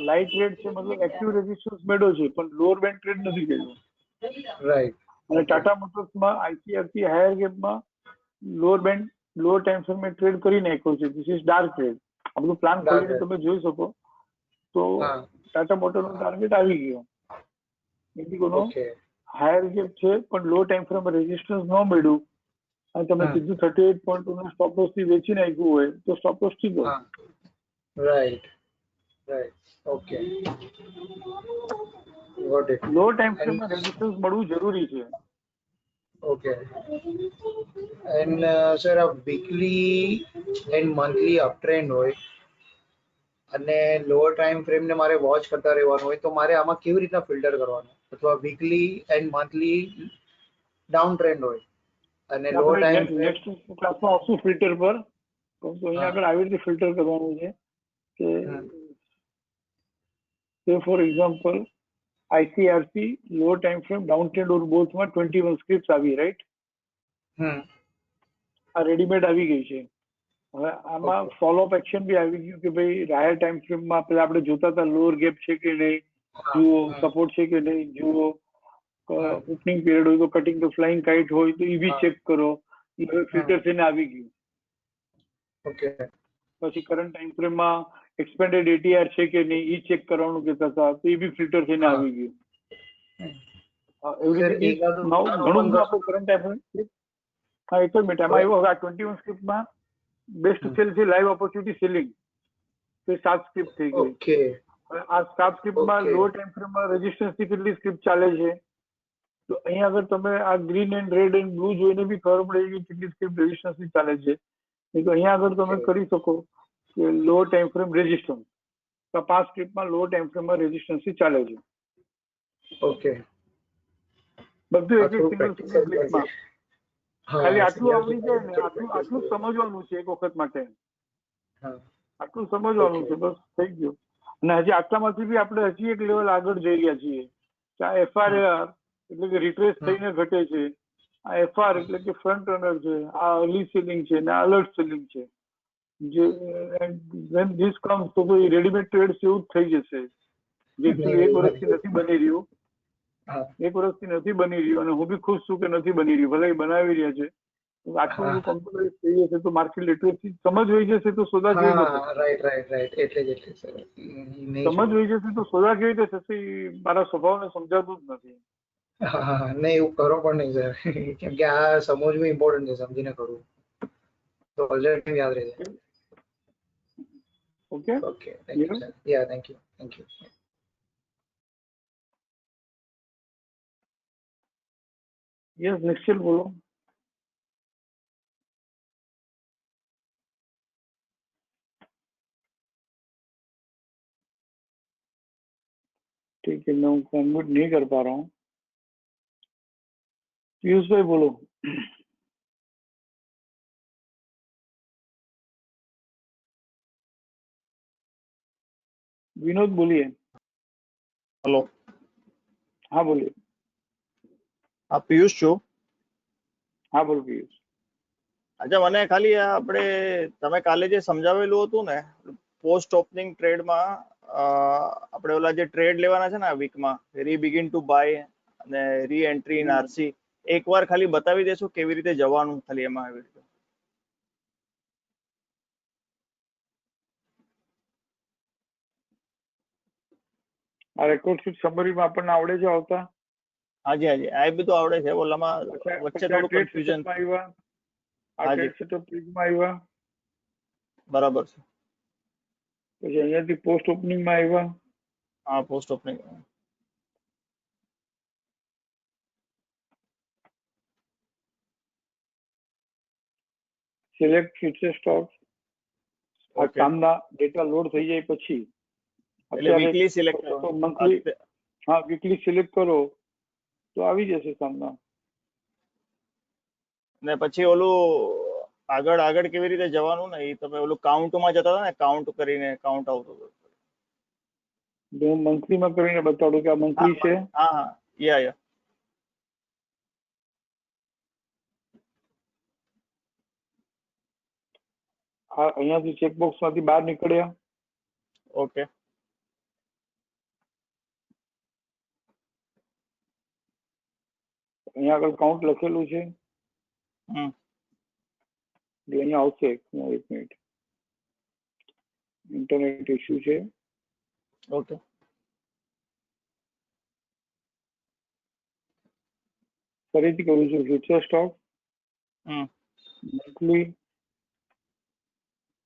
Light trade છે, મતલબ active resistance મેળવ્યો છે પણ લોઅર બેન્ડ ટ્રેડ નથી કર્યો. રાઈટ. અને ટાટા મોટર્સમાં આઈસીઆરસી હાયર ગેપમાં લોઅર બેન્ડ લોઅર ટાઈમ ફ્રેમમાં ટ્રેડ કરી નાખ્યો છે. This is dark trade. આ બધું પ્લાન કરીને તમે જોઈ શકો તો ટાટા મોટરનો ટાર્ગેટ આવી ગયો. ઇન્ડિગોનો હાયર ગેપ છે પણ લો ટાઈમ ફ્રેમ રેઝિસ્ટન્સ ન મળ્યું અને તમે સીધું 38.2 ના સ્ટોપ લોસ થી વેચી નાખ્યું હોય તો સ્ટોપ લોસ થી ગયો. Right right, okay, got it. Low time ફ્રેમમાં રેઝિસ્ટન્સ મળવું જરૂરી છે. ઓકે. એન્ડ સર આ weekly and monthly up trend હોય અને લોઅર ટાઈમ ફ્રેમને મારે વોચ કરતા રહેવાનું હોય તો મારે આમાં કેવી રીતના ફિલ્ટર કરવાનું? અથવા weekly and monthly down trend હોય અને લોઅર ટાઈમ નેક્સ્ટ ક્લાસમાં આવશું ફિલ્ટર પર, તો અહીંયા આગળ આવી રીતે ફિલ્ટર કરવાનું છે કે for example ICRC low time frame down trend or બોથમાં 21 સ્ક્રિપ્ટ આવી, રાઈટ? આ રેડીમેડ આવી ગઈ છે. હવે આમાં ફોલોઅપ એક્શન બી આવી ગયું કે ભાઈ હાયર ટાઈમ ફ્રેમમાં પેલા આપણે જોતા હતા લોઅર ગેપ છે કે નહીં જુઓ, સપોર્ટ છે કે નહીં જુઓ, ઓપનિંગ પીરિયડ હોય તો કટિંગ ધ ફ્લાઇંગ કાઇટ હોય તો એ બી ચેક કરો. એ હવે ફિલ્ટર થઈને આવી ગયું. ઓકે. પછી કરંટ ટાઈમ ફ્રેમમાં એક્સપેન્ડેડ એટીઆર છે કે નહીં એ ચેક કરવાનું કહેતા હતા, તો એ બી ફિલ્ટર થઈને આવી ગયું. એવરીથિંગ ઇઝ નાઉ ઘણું બધું આપણે કરંટ ટાઈમ ફ્રેમ. હા, એક જ મિનિટ. એમાં આવ્યો હવે આ 21 સ્ક્રિપ્ટમાં બેસ્ટ સેલ છે લાઈવ ઓપોર્ચ્યુનિટી સેલિંગ, તો 7 સ્ક્રિપ્ટ થઈ ગઈ. ઓકે. આ 7 સ્ક્રિપ્ટમાં લો ટાઈમ ફ્રેમમાં રેઝિસ્ટન્સની કેટલી સ્ક્રિપ્ટ ચાલે છે, તો અહીંયા આગળ તમે આ green and red and blue જોઈને બી ખબર પડે કે કેટલી સ્ક્રિપ્ટ રેઝિસ્ટન્સની ચાલે છે. તો અહીંયા આગળ તમે કરી શકો કે લો ટાઈમ ફ્રેમ રેઝિસ્ટન્સ, તો 5 સ્ક્રિપ્ટમાં લો ટાઈમ ફ્રેમમાં રેઝિસ્ટન્સથી ચાલે છે. ઓકે. બધું એક સિંગલ ક્લિકમાં. ખાલી આટલું આવડી જાય ને, આટલું સમજવાનું છે એક વખત માટે. આટલું સમજવાનું છે, બસ થઈ ગયું. અને હજી આટલામાંથી બી આપણે હજી એક લેવલ આગળ જઈ રહ્યા છીએ કે આ FRAR એટલે કે રિટ્રેસ થઈને ઘટે છે, આ FR એટલે કે ફ્રન્ટ રનર છે, આ અર્લી સેલિંગ છે ને અલર્ટ સેલિંગ છે. જે when this comes તો એ રેડીમેડ ટ્રેડ્સ એવું જ થઈ જશે, જે એકચ્યુઅલી એક વર્ષથી નથી બની રહ્યું. એક વર્ષથી નથી બની રહ્યું અને હું બી ખુશ છું કે નથી બની રહ્યું. ભલે એ બનાવી રહ્યા છે, આટલું બધું કોમ્પ્યુટરાઇઝ થઈ જશે તો માર્કેટ લિટરસી સમજ હોઈ જશે તો સોદા કેવી રીતે થશે? રાઈટ. એટલે સમજ હોઈ જશે તો સોદા કેવી રીતે થશે? મારા સ્વભાવને સમજાતું જ નથી. નહીં, એવું કરો પણ નહીં સર, કેમ કે આ સમજવું ઇમ્પોર્ટન્ટ છે, સમજીને કરવું તો રિઝલ્ટ યાદ રહે છે. Okay, thank you sir. Thank you. Yes નિશ્ચિત બોલો. ठीक है, मैं उनको अनम्यूट नहीं कर पा रहा हूँ. पीयूष भाई बोलो. विनोद बोलिए. हेलो. हाँ बोलिए. आप पीयूष છો? હા બોલો પિયુષ. અચ્છા, મને ખાલી આપણે તમે કાલે જે સમજાવેલું હતું ને પોસ્ટ ઓપનિંગ ટ્રેડમાં, આપણે ઓલા જે ટ્રેડ લેવાના છે ને આ વીકમાં, રી બિગિન ટુ બાય અને રી એન્ટ્રી ઇન આરસી, એકવાર ખાલી બતાવી દેશો કેવી રીતે જવાનું ખાલી એમાં આવી રીતે? આ રેકોર્ડ શીટ સમરીમાં આપણને આવડે છે આવતા? હાજી આ બધું આવડે છે. ઓલામાં વચ્ચે થોડું કન્ફ્યુઝન. આ ટ્રેડ સેટઅપ પેજમાં આવ્યા, બરાબર છે. પછી અહીંયાથી પોસ્ટ ઓપનિંગમાં આવ્યા. હા, post opening. Select future stock. આ કામના ડેટા લોડ થઈ જાય પછી એટલે વીકલી સિલેક્ટ કરો, મંથલી. હા, વીકલી સિલેક્ટ કરો તો આવી જશે સામના. ને પછી ઓલું આગળ કેવી રીતે જવાનું ને, એ તમે ઓલું કાઉન્ટમાં જતા હતા ને, કાઉન્ટ કરીને કાઉન્ટ આવતું હતું. હું મંથલીમાં કરીને બતાડું કે આ મંથલી છે. હા, યા હા, અહીંયાથી ચેકબોક્સ માંથી બહાર નીકળ્યા. ઓકે. અહીંયા આગળ કાઉન્ટ લખેલું છે. અહીંયા આવશે. એક મિનિટ, ઇન્ટરનેટ ઇશ્યુ છે. ઓકે. ફરીથી કરું છું. Future stock monthly.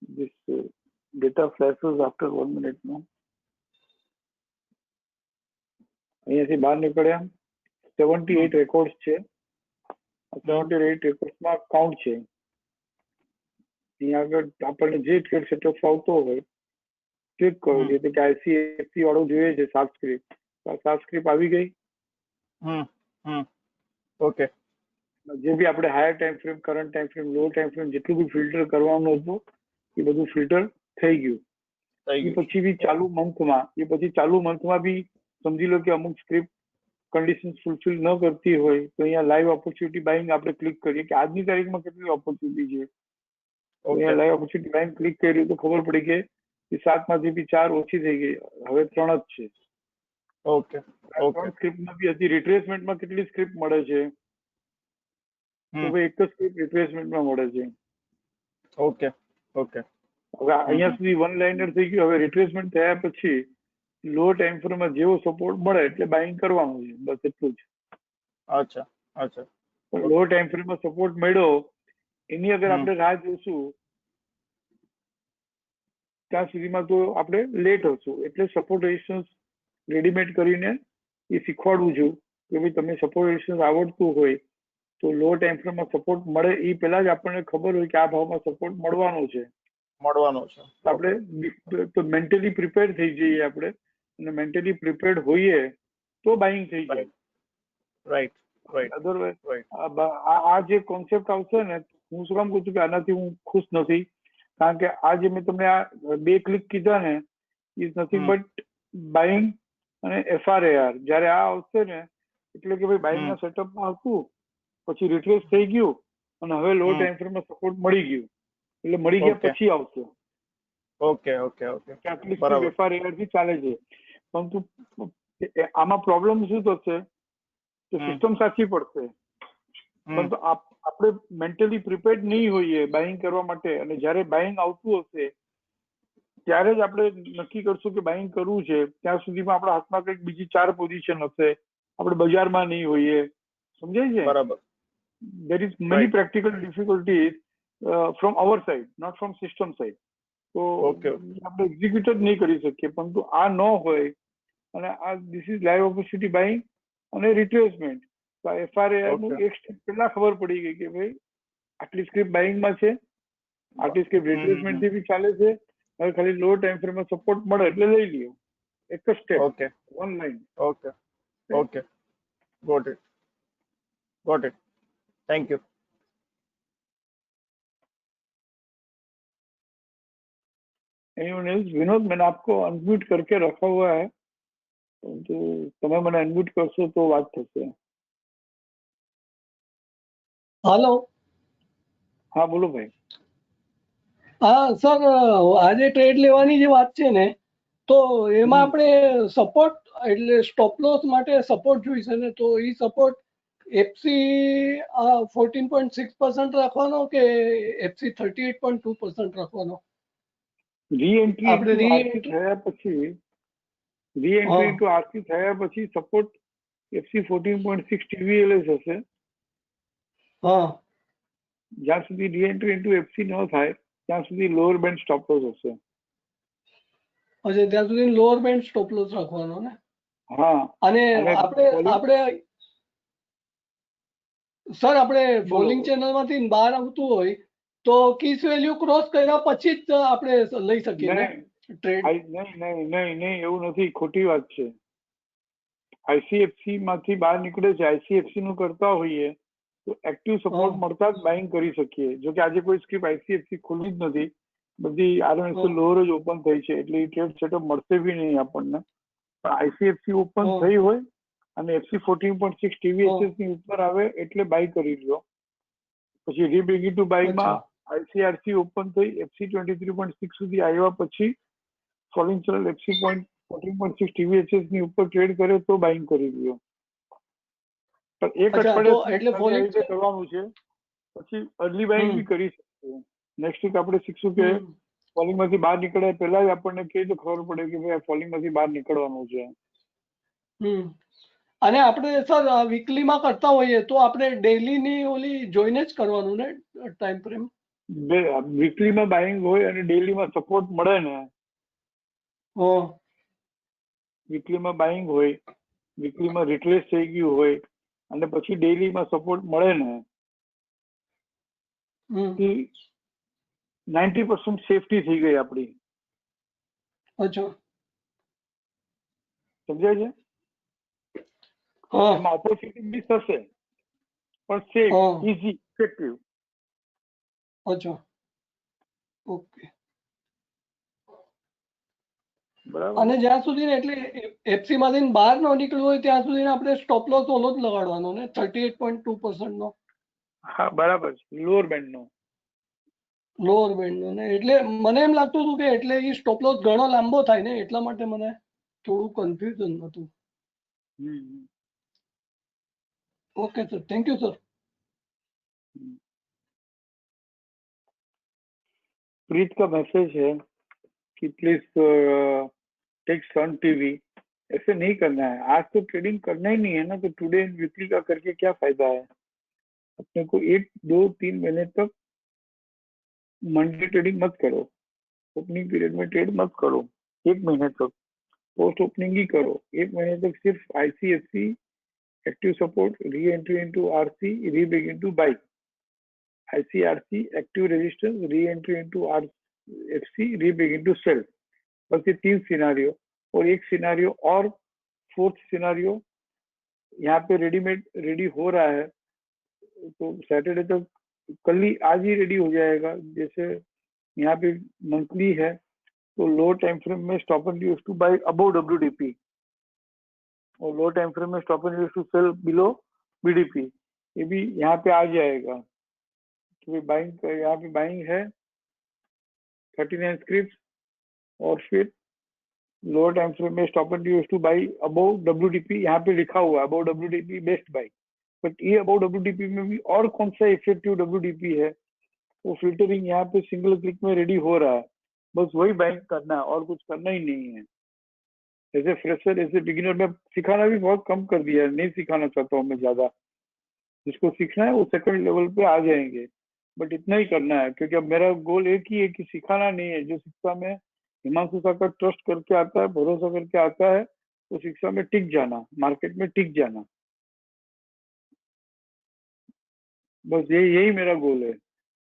this data flashes after 1 minute now. અહીંયાથી બહાર નીકળ્યા. 78 રેકોર્ડ્સ છે. 78 રેકોર્ડ્સમાં કાઉન્ટ છે. અહીંયા આગળ આપણને જે ટ્રેડ સેટઅપ આવતો હોય ક્લિક કરો. એટલે કે ICICI વાળું જોઈએ છે 7 સ્ક્રિપ્ટ. 7 સ્ક્રિપ્ટ આવી ગઈ. ઓકે. જે બી આપણે higher time frame, current time frame, low time frame જેટલું બી ફિલ્ટર કરવાનું હતું એ બધું ફિલ્ટર થઈ ગયું. એ પછી બી ચાલુ મંથમાં બી સમજી લો કે અમુક સ્ક્રિપ્ટ કન્ડિશન ફુલફિલ ન કરતી હોય તો અહીંયા લાઈવ ઓપોર્ચ્યુનિટી બાઇંગ આપણે ક્લિક કરીએ કે આજની તારીખમાં કેટલી ઓપોર્ચ્યુનિટી છે. અહીંયા લાઈવ ઓપોર્ચ્યુનિટી બાઇંગ ક્લિક કર્યું તો ખબર પડી કે 7માંથી બી 4 ઓછી થઈ ગઈ, હવે 3 જ છે. ઓકે ઓકે ત્રણ સ્ક્રિપ્ટમાંથી હજી રિટ્રેસમેન્ટમાં કેટલી સ્ક્રિપ્ટ મળે છે? તો ભાઈ એક જ સ્ક્રિપ્ટ રિટ્રેસમેન્ટમાં મળે છે. ઓકે ઓકે હવે અહીંયા સુધી વન લાઇનર થઈ ગયું. હવે રિટ્રેસમેન્ટ થયા પછી લો ટાઈમ ફ્રેમમાં જેવો સપોર્ટ મળે એટલે બાઇંગ કરવાનું છે, બસ એટલું જ. અચ્છા અચ્છા પણ લો ટાઈમ ફ્રેમમાં સપોર્ટ મળ્યો એની અગર આપણે રાહ જોશું ત્યાં સુધીમાં તો આપણે લેટ હશું. એટલે સપોર્ટ રેઝિસ્ટન્સ રેડીમેડ કરીને એ શીખવાડવું છું કે ભાઈ તમે સપોર્ટ રેઝિસ્ટન્સ આવડતું હોય તો લો ટાઈમ ફ્રેમમાં સપોર્ટ મળે એ પહેલા જ આપણને ખબર હોય કે આ ભાવમાં સપોર્ટ મળવાનો છે. આપણે તો મેન્ટલી પ્રિપેર થઈ જઈએ આપણે, અને મેન્ટલી પ્રિપેર્ડ હોઈએ તો બાઇંગ થઈ જાય. રાઈટ રાઈટ અધરવાઇઝ આ જે કોન્સેપ્ટ આવશે ને, હું શું કામ કહું છું કે આનાથી હું ખુશ નથી, કારણ કે આ જે મેં તમને આ 2 ક્લિક કીધા ને ઇઝ નથિંગ બટ બાઇંગ અને FRAR. જયારે આ આવશે ને એટલે કે ભાઈ બાઇંગના સેટઅપમાં હતું, પછી રિટ્રેસ થઈ ગયું અને હવે લો ટાઈમ ફ્રેમમાં સપોર્ટ મળી ગયું, એટલે મળી ગયા પછી આવશે. ઓકે ઓકે ઓકે આટલી FRAR થી ચાલે છે. પરંતુ આમાં પ્રોબ્લેમ શું થશે કે સિસ્ટમ સાચી પડશે, પરંતુ આપણે મેન્ટલી પ્રિપેર્ડ નહીં હોઈએ બાઇંગ કરવા માટે, અને જયારે બાઇંગ આવતું હશે ત્યારે જ આપણે નક્કી કરશું કે બાઇંગ કરવું છે. ત્યાં સુધીમાં આપણા હાથમાં કંઈક બીજી 4 પોઝિશન હશે, આપણે બજારમાં નહીં હોઈએ. સમજાય છે? બરાબર. there is many practical difficulties from our side, not from system side. તો આપણે એક્ઝિક્યુટ જ નહીં કરી શકીએ. પરંતુ આ ન હોય અને આ this is live opportunity buying અને રિટ્રેસમેન્ટ. FRAR નું એક સ્ટેપ પહેલા ખબર પડી ગઈ કે ભાઈ આટલી સ્ક્રિપ્ટ બાઇંગમાં છે, આટલી સ્ક્રિપ્ટ રિટ્રેસમેન્ટ થી બી ચાલે છે. હવે ખાલી લો ટાઈમ ફ્રેમમાં સપોર્ટ મળે એટલે લઈ લ્યો. એક જ step, okay one line. Okay okay got it thank you. Anyone else? Vinod, मैंने आपको अनम्यूट करके रखा हुआ है, तो તમે મને અનમ્यूट કરશો તો વાત થશે. હાલો. હા બોલો ભાઈ. હા સર, આજે ટ્રેડ લેવાની જે વાત છે ને, તો એમાં આપણે સપોર્ટ એટલે સ્ટોપ લોસ માટે સપોર્ટ જોઈશે ને, તો એ સપોર્ટ એફસી 14.6% રાખવાનો કે એફસી 38.2% રાખવાનો? રીએન્ટ્રી થયા પછી સપોર્ટ એફસી 14.6 TVLS હશે. હા, જ્યાં સુધી રીએન્ટ્રી ઇન્ટુ એફસી ન થાય ત્યાં સુધી લોઅર બેન્ડ સ્ટોપ લોસ હશે. અચ્છા, ત્યાં સુધી લોઅર બેન્ડ સ્ટોપ લોસ રાખવાનો ને? હા. અને આપણે સર આપણે ફોલિંગ ચેનલ માંથી બહાર આવતું હોય તો કિસ વેલ્યુ ક્રોસ કર્યા પછી જ આપણે લઈ શકીએ ને ટ્રેડ? નહીં, એવું નથી, ખોટી વાત છે. આઈસીએફસી માંથી બહાર નીકળે છે, આઈસીએફસી નું કરતા હોઈએ તો એક્ટિવ સપોર્ટ મળતા જ બાઇંગ કરી શકીએ. જો કે આજે કોઈ સ્ક્રિપ્ટ આઈસીએફસી ખુલ્લી જ નથી, બધી આરએમએસ લોઅર જ ઓપન થઈ છે, એટલે ટ્રેડ સેટઅપ મળશે બી નહીં આપણને. પણ આઈસીએફસી ઓપન થઈ હોય અને એફસી 14.6 TVSS ની ઉપર આવે એટલે બાય કરી લો. પછી રીબિગિન ટુ બાયમાં આઈસીઆરસી ઓપન થઈ એફસી 23.6 સુધી આવ્યા પછી ફોલિંગ ચેનલ એફસી 14.6 TVSS ની ઉપર ટ્રેડ કરે તો બાઇંગ કરી લ્યો. પણ એક અઠવાડિયે કરવાનું છે, પછી અર્લી બાઇંગ બી કરી શકીએ. નેક્સ્ટ વીક આપણે શીખશું કે ફોલિંગ માંથી બહાર નીકળ્યા પહેલા જ આપણને કઈ તો ખબર પડે કે ભાઈ ફોલિંગ માંથી બહાર નીકળવાનું છે. અને આપણે સર વીકલીમાં કરતા હોઈએ તો આપણે ડેઈલી ની ઓલી જોઈને જ કરવાનું ને ટાઈમ ફ્રેમ? વીકલીમાં બાઇંગ હોય અને ડેઈલીમાં સપોર્ટ મળે ને, વીકલીમાં બાઇંગ હોય, વીકલીમાં રિટ્રેસ થઈ ગયું હોય અને પછી ડેઈલીમાં સપોર્ટ મળે ને, 90% સેફટી થઈ ગઈ આપણી. અચ્છા, સમજાય છે? એમાં ઓપોર્ચ્યુનિટી બી થશે પણ સેફ, ઇઝી, ઇફેક્ટિવ. અચ્છા, ઓકે. બરાબર. અને જ્યાં સુધી એટલે એફસી માંથી બહાર ન નીકળવું હોય ત્યાં સુધી આપણે સ્ટોપ લોસ ઓલો જ લગાડવાનો ને 38.2% નો? હા બરાબર છે, લોઅર બેન્ડ નો. લોઅર બેન્ડ નો ને, એટલે મને એમ લાગતું હતું કે એટલે એ સ્ટોપ લોસ ઘણો લાંબો થાય ને, એટલા માટે મને થોડું કન્ફ્યુઝન હતું. Hmm, okay sir, thank you sir. Hmm. Preet का मैसेज है कि प्लीज टेक सन टीवी। ऐसे नहीं करना है, आज तो ट्रेडिंग करना ही नहीं है ना, तो टुडे एंड वीकली का करके क्या फायदा है। अपने को 1 2 3 महीने तक मंडे ट्रेडिंग मत करो, ओपनिंग पीरियड में ट्रेड मत करो। 1 महीने तक पोस्ट ओपनिंग ही करो। 1 महीने तक सिर्फ ICFC active support, reentry into RC, re begin to buy. ICRC active resistance, reentry into RFC, re begin to sell. बस ये 3 सिनारियो, और एक सिनारियो और, फोर्थ सिनारियो यहाँ पे रेडीमेड रेडी हो रहा है, तो सैटरडे तक, कल ही आज ही रेडी हो जाएगा। जैसे यहाँ पे मंथली है, तो लो टाइम फ्रेम में stop and use to buy above WDP, और लो टाइम फ्रेम में stop and use to sell below BDP. ये भी यहाँ पे आ जाएगा। तो बाइंग, यहाँ पे बाइंग है 39 स्क्रिप्ट, और फिर लोअर टाइम फ्रेम में stop and use to buy above WDP, यहाँ पे लिखा हुआ है above WDP best buy. But ये अबव डब्ल्यूडीपी में भी और कौन सा इफेक्टिव डब्ल्यूडीपी है, वो फिल्टरिंग यहाँ पे सिंगल क्लिक में रेडी हो रहा है। बस वही बाइंग करना है, और कुछ करना ही नहीं है। As a fresher, as a beginner, मैं सिखाना भी बहुत कम कर दिया है, नहीं सिखाना चाहता हूँ मैं ज्यादा। जिसको सीखना है वो सेकंड लेवल पे आ जाएंगे, बट इतना ही करना है, क्योंकि अब मेरा गोल एक ही है कि सिखाना नहीं है। जो शिक्षा में हिमांशु सा का ट्रस्ट करके आता है, भरोसा करके आता है, तो शिक्षा में टिक जाना, मार्केट में टिक जाना, बस यही मेरा गोल है।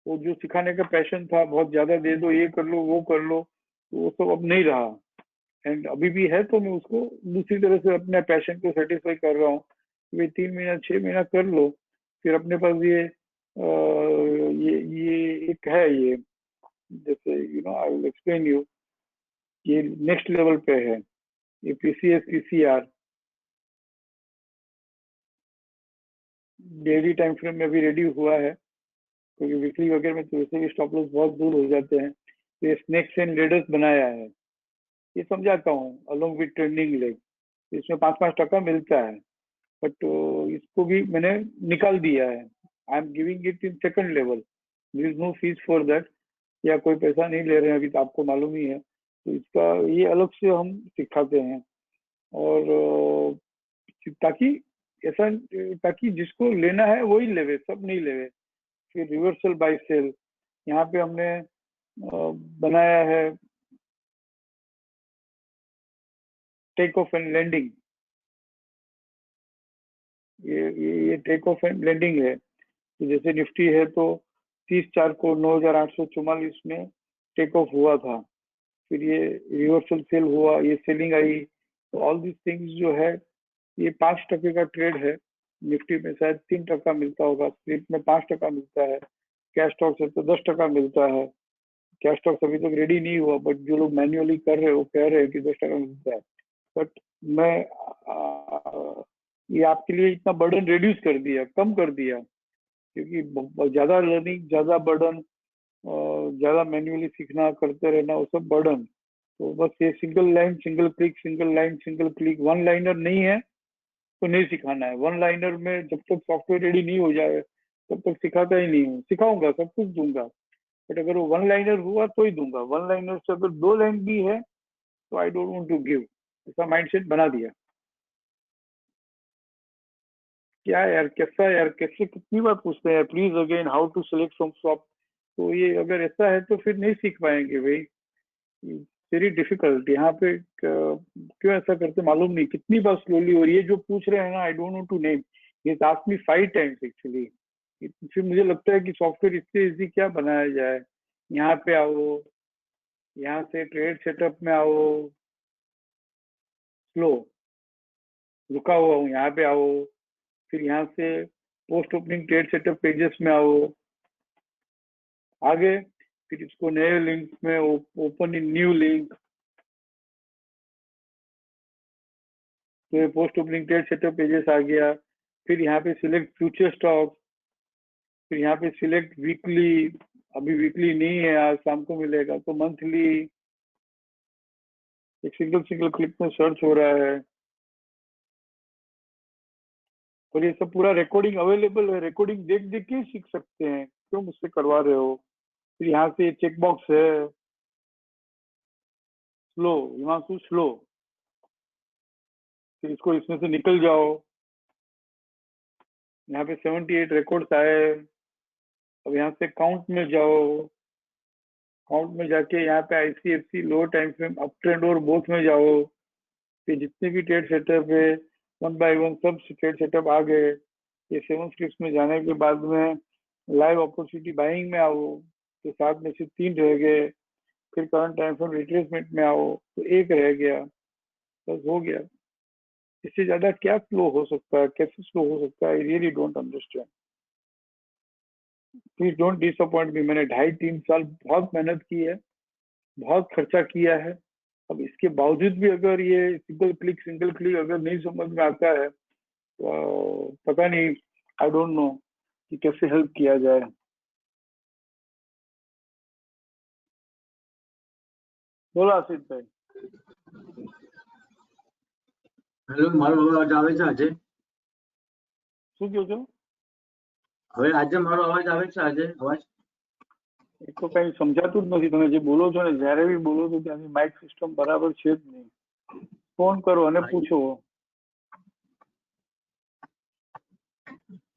वो जो सिखाने का पैशन था, बहुत ज्यादा दे दो, ये कर लो वो कर लो, तो वो सब अब नहीं रहा। एंड अभी भी है, तो मैं उसको दूसरी तरह से अपने पैशन को सेटिस्फाई कर रहा हूँ। वे 3 महीना 6 महीना कर लो, फिर अपने पास ये एक है, ये जैसे आई विल एक्सप्लेन यू, ये नेक्स्ट लेवल पे है, ये PCS PCR daily time frame में भी रेडी हुआ है, क्योंकि वीकली वगैरह में तो वैसे भी स्टॉप लॉस बहुत दूर हो जाते हैं। तो ये स्नेक्स एंड लेडर्स बनाया है, ये समझाता हूँ अलोंग विद ट्रेंडिंग लेग। इसमें 5-5 टका मिलता है, बट इसको भी मैंने निकाल दिया है। I am giving it in second level, there is no fees for that, या कोई पैसा नहीं ले रहे हैं अभी, तो आपको मालूम ही है। तो इसका ये अलग से हम सिखाते हैं, और ताकि ऐसा, ताकि जिसको लेना है वही लेवे, सब नहीं लेवे। फिर रिवर्सल बाय सेल यहाँ पे हमने बनाया है, टेक ऑफ एंड लैंडिंग। ये टेक ऑफ एंड लैंडिंग है। तो जैसे निफ्टी है, तो 30/4 को 9,844 में टेक ऑफ हुआ था, फिर ये रिवर्सल सेल हुआ, ये सेलिंग आई। तो ऑल दिस थिंग्स जो है, ये 5 टके का ट्रेड है। निफ्टी में शायद 3 टका मिलता होगा, स्प्लिट में 5 टका मिलता है, कैश स्टॉक से तो 10 टका मिलता है। कैश स्टॉक अभी तक रेडी नहीं हुआ, बट जो लोग मैन्युअली कर रहे हैं वो कह रहे हैं कि 10 टका मिलता है। बट मैं ये आपके लिए इतना बर्डन रिड्यूस कर दिया, कम कर दिया, क्योंकि ज्यादा लर्निंग, ज्यादा बर्डन, ज्यादा मैन्युअली सीखना, करते रहना, वो सब बर्डन। तो बस ये single line single click, single line single click, one liner नहीं है तो नहीं सिखाना है। वन लाइनर में जब तक सॉफ्टवेयर रेडी नहीं हो जाए तब तक सिखाता ही नहीं हूँ। सिखाऊंगा, सब कुछ दूंगा, बट अगर वो वन लाइनर हुआ तो ही दूंगा। वन लाइनर से अगर 2 लाइन भी है तो I don't want to give, ऐसा माइंडसेट बना दिया। क्या यार, कैसा यार, कैसे कितनी बार पूछते हैं please again how to select from shop. तो ये अगर ऐसा है तो फिर नहीं सीख पाएंगे भाई, वेरी डिफिकल्ट। यहाँ पे क्यों ऐसा करते मालूम नहीं, कितनी बार स्लोली हो रही है। जो पूछ रहे हैं ना, I don't know to name, ये आस्क्ड मी 5 टाइम्स एक्चुअली। फिर मुझे लगता है कि सॉफ्टवेयर इससे इजी क्या बनाया जाए। यहाँ पे आओ, यहाँ से ट्रेड सेटअप में आओ, स्लो, रुका हुआ हूँ, यहाँ पे आओ, फिर यहाँ से post opening trade setup pages में आओ, आगे फिर इसको नए लिंक में ओपन इन न्यू लिंक। तो ये post opening trade setup pages आ गया। फिर यहाँ पे सिलेक्ट फ्यूचर स्टॉक, फिर यहाँ पे सिलेक्ट वीकली, अभी वीकली नहीं है, आज शाम को मिलेगा, तो मंथली। एक सिंगल सिंगल क्लिक में सर्च हो रहा है। और ये सब पूरा रिकॉर्डिंग अवेलेबल है, रिकॉर्डिंग देख देख के सीख सकते हैं, क्यों मुझसे करवा रहे हो? फिर यहाँ से चेक बॉक्स है, स्लो, हिमांशु स्लो, फिर इसको इसमें से निकल जाओ। यहाँ पे 78 रिकॉर्ड्स आए। अब यहाँ से काउंट में जाओ, काउंट में जाके यहाँ पे आईसीएफसी लो टाइम फ्रेम अप ट्रेंड और बोथ में जाओ। फिर जितने भी ट्रेड सेटअप है 1 बाय 1 सब ट्रेड सेटअप आ गए। ये 7 स्क्रिप्ट में जाने के बाद में लाइव अपॉर्चुनिटी बाइंग में आओ तो 7 में से 3 रह गए। फिर करंट टाइम फ्रेम रिट्रेसमेंट में आओ तो 1 रह गया, बस हो गया। इससे ज्यादा क्या स्लो हो सकता है, कैसे स्लो हो सकता है? I really don't understand. Please don't disappoint मी। मैंने 2.5-3 साल बहुत मेहनत की है, बहुत खर्चा किया है। अब इसके बावजूद भी अगर ये सिंगल क्लिक अगर नहीं समझ में आता है तो पता नहीं, आई डोंट नो कि कैसे हेल्प किया जाए। बोलो आशीष भाई। હેલો, મારો અવાજ આવે છે આજે? શું કહો છો? હવે આજે મારો અવાજ આવે છે આજે? અવાજ એ તો કઈ સમજાતું જ નથી. તમે જે બોલો છો ને, જ્યારે બી બોલો છો ત્યાંની માઇક સિસ્ટમ બરાબર છે જ નહીં. ફોન કરો અને પૂછો.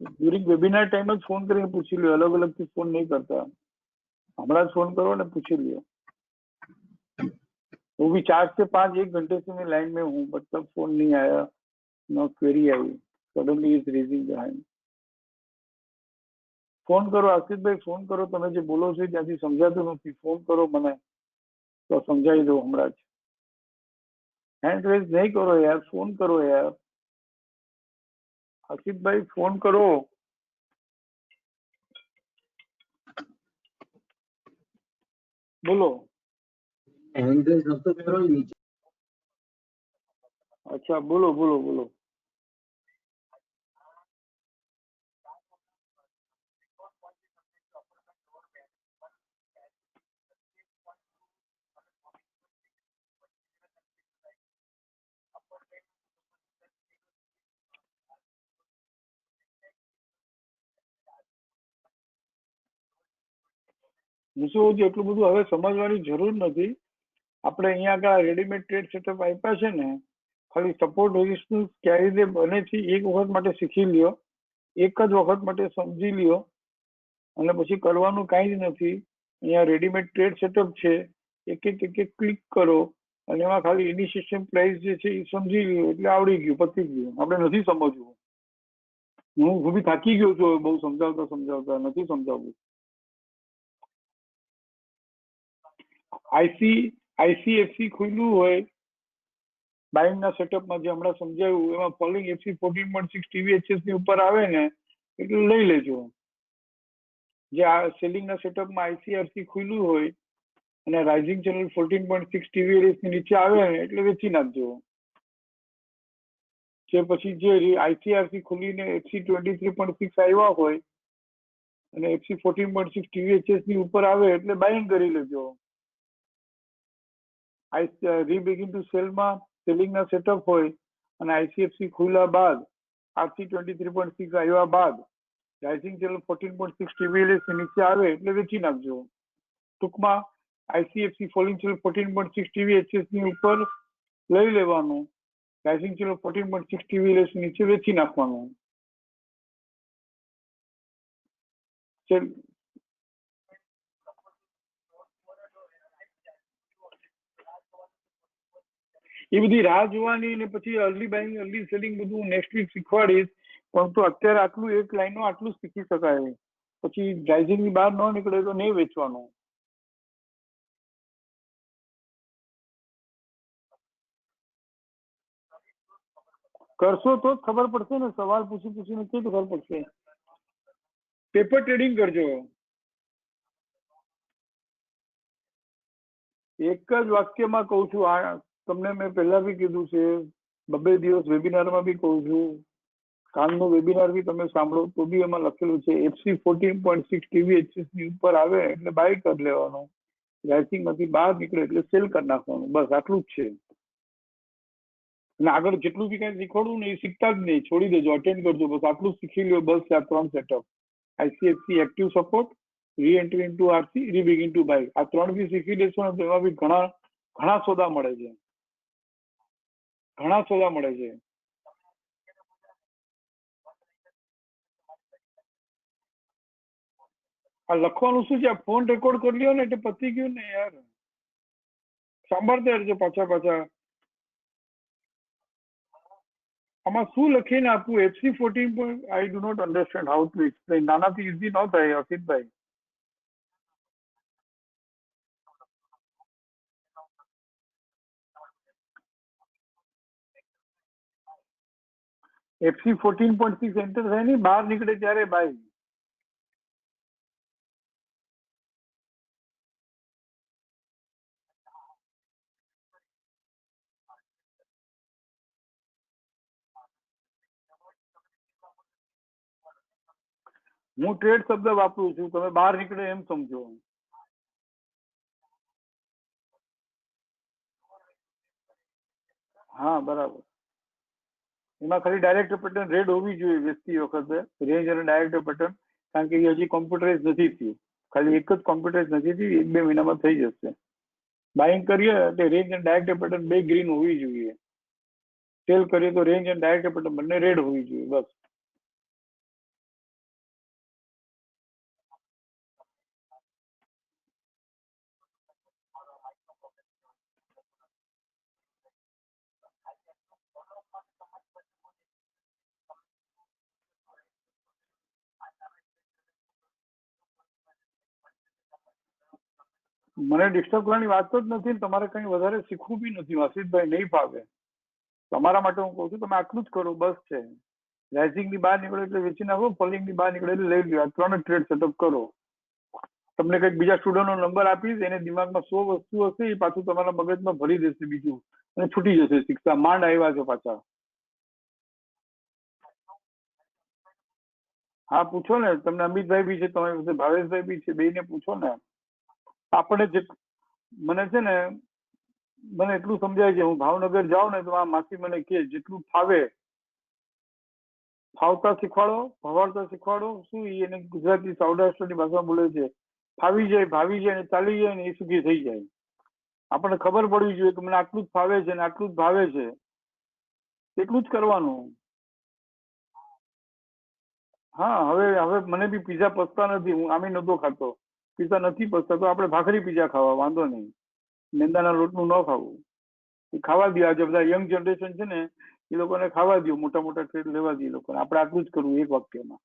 ડ્યુરિંગ વેબિનાર ટાઈમ જ ફોન કરીને પૂછી લો, અલગ અલગથી ફોન નહીં કરતા. हमारा फोन करो ना, पूछ लियो। वो भी 4 से 5 1 घंटे से मैं लाइन में हूँ, बट तब फोन नहीं आया, नो क्वेरी आई, suddenly is raising the hand. Phone करो आशीष भाई, फोन करो। તમે જે બોલો છો ત્યાંથી સમજાતું નથી, ફોન કરો મને તો સમજાવી દો હમણાં જ। हैंड रेज नहीं करो यार, फोन करो यार आशीष भाई, फोन करो। बोलो। हैंड रेज नતો કર્યો નીચે। अच्छा बोलो बोलो बोलो। શું એટલું બધું હવે સમજવાની જરૂર નથી। આપણે અહીંયા આગળ રેડીમેડ ટ્રેડ સેટઅપ આપ્યા છે ને, ખાલી સપોર્ટ રેઝિસ્ટન્સ ક્યારે રીતે બને છે એક વખત માટે શીખી લ્યો, એક જ વખત માટે સમજી લ્યો, અને પછી કરવાનું કાંઈ જ નથી। અહીંયા રેડીમેડ ટ્રેડ સેટઅપ છે, એક એક ક્લિક કરો અને એમાં ખાલી ઇનિશિએશન પ્રાઇસ જે છે એ સમજી લ્યો એટલે આવડી ગયું, પતી ગયું। આપણે નથી સમજવું। હું બી થાકી ગયો છું બહુ સમજાવતા સમજાવતા, નથી સમજાવવું। આઈસીએફસી ખુલ્લું હોય બાઇંગના સેટઅપમાં, જે હમણાં સમજાવ્યું એમાં ફોલિંગ એફસી 14.6 TVHS ની ઉપર આવે ને એટલે લઈ લેજો। જે આ સેલિંગના સેટઅપમાં આઈસીઆરસી ખુલ્લું હોય અને રાઇઝિંગ ચેનલ 14.6 TVHS ની નીચે આવે ને એટલે વેચી નાખજો। જે પછી જે આઈસીઆરસી ખુલીને એફસી 23.6 આવ્યા હોય અને એફસી 14.6 TVHS ની ઉપર આવે એટલે બાઇંગ કરી લેજો। રીબિગિન ટુ સેલમાં સેલિંગના સેટઅપ હોય અને આઈસીએફસી ખુલ્લા બાદ આરસી 23.6 આવ્યા બાદ રાઇઝિંગ ચેનલ 14.6 TVLS નીચે આવે એટલે વેચી નાખજો। ટૂંકમાં આઈસીએફસી ફોલિંગ ચેનલ 14.6 TVHS ની ઉપર લઈ લેવાનું, રાઇઝિંગ ચેનલ 14.6 TVLS નીચે વેચી નાખવાનું। એ બધી રાહ જોવાની ને પછી અર્લી બાઇંગ અર્લી સેલિંગ બધું નેક્સ્ટ વીક શીખવાડીશ, પરંતુ અત્યારે આટલું એક લાઈનમાં આટલું જ શીખી શકાય। પછી રાઇઝિંગની બહાર ન નીકળે તો નહીં વેચવાનું। કરશો તો જ ખબર પડશે ને, સવાલ પૂછી પૂછીને કેવી ખબર પડશે? પેપર ટ્રેડિંગ કરજો। એક જ વાક્યમાં કહું છું, આ તમને મેં પહેલા બી કીધું છે, 2 દિવસ વેબિનારમાં બી કહું છું, કાલનો વેબિનાર બી તમે સાંભળો તો બી એમાં લખેલું છે એફસી 14.6 TVHS ની ઉપર આવે એટલે બાય કરી લેવાનો, રાઇઝિંગમાંથી બહાર નીકળે એટલે સેલ કરી નાખવાનું, બસ આટલું જ છે। અને આગળ જેટલું બી કઈ શીખવાડવું ને એ શીખતા જ નહીં, છોડી દેજો, અટેન્ડ કરજો, બસ આટલું શીખી લ્યો, બસ આ 3 setup, ICSC active support, reentry into RC, rebegin to buy, આ 3 બી શીખી લેશો ને તો એમાં બી ઘણા સોદા મળે છે, ઘણા સોદા મળે છે. આ લખવાનું શું છે, આ ફોન રેકોર્ડ કરી લ્યો ને એટલે પતી ગયું ને યાર, સાંભળતા રહેજો પાછા. આમાં શું લખીને આપવું, FC14 point, I do not understand how to explain. નાનાથી ઇઝી ન થાય અસિતભાઈ. FC14.6 એન્ટર થાય ને બહાર નીકળે ત્યારે ભાઈ. હું ટ્રેડ શબ્દ વાપરું છું, તમે બહાર નીકળે એમ સમજો. હા બરાબર. એમાં ખાલી ડાયરેક્ટર પેટર્ન રેડ હોવી જોઈએ વેચતી વખતે, રેન્જ અને ડાયરેક્ટર પેટર્ન, કારણ કે એ હજી કોમ્પ્યુટરાઇઝ નથી થયું, ખાલી એક જ કોમ્પ્યુટરાઇઝ નથી થયું, 1-2 મહિનામાં થઈ જશે. બાઇંગ કરીએ એટલે રેન્જ અને ડાયરેક્ટર પેટર્ન બે ગ્રીન હોવી જોઈએ, સેલ કરીએ તો રેન્જ અને ડાયરેક્ટર પેટર્ન બંને રેડ હોવી જોઈએ, બસ. મને ડિસ્ટર્બ કરવાની વાત જ નથી, તમારે કંઈ વધારે શીખવું બી નથી આશિષભાઈ, નહીં ફાવે. તમારા માટે હું કહું છું, તમે આટલું જ કરો બસ છે. રાઇઝિંગ ની બહાર નીકળે એટલે વેચી નાખો, ફોલિંગ ની બહાર નીકળે એટલે લઈ લો, આ 3 ટ્રેડ સેટઅપ કરો. તમને કંઈક બીજા સ્ટુડન્ટનો નંબર આપીશ, એને દિમાગમાં 100 વસ્તુ હશે, એ પાછું તમારા મગજમાં ભરી દેશે બીજું, અને છૂટી જશે શિક્ષા. માંડ આવ્યા છો પાછા. હા પૂછો ને, તમને અમિતભાઈ બી છે, તમારી પાસે ભાવેશભાઈ બી છે, બેયને પૂછો ને. આપણે જે મને છે ને, મને એટલું સમજાય છે, હું ભાવનગર જાઉં ને તો આ માસી મને કહે જેટલું ફાવતા શીખવાડો, ભવાડતા શીખવાડો, શું એને ગુજરાતી સૌરાષ્ટ્રની ભાષામાં બોલે છે, ફાવી જાય, ભાવી જાય ને ચાલી જાય ને એ સુખી થઈ જાય. આપણને ખબર પડવી જોઈએ કે મને આટલું જ ફાવે છે ને આટલું જ ભાવે છે, એટલું જ કરવાનું. હા હવે મને બી પીઝા પચતા નથી, હું આમે નતો ખાતો, પીઝા નથી પચતા તો આપણે ભાખરી પીઝા ખાવા, વાંધો નહીં, મેંદાના લોટનું ન ખાવું, એ ખાવા દો. આજે બધા યંગ જનરેશન છે ને, એ લોકોને ખાવા દો, મોટા ટ્રેડ લેવા દો એ લોકોને. આપણે આટલું જ કરવું એક વાક્યમાં.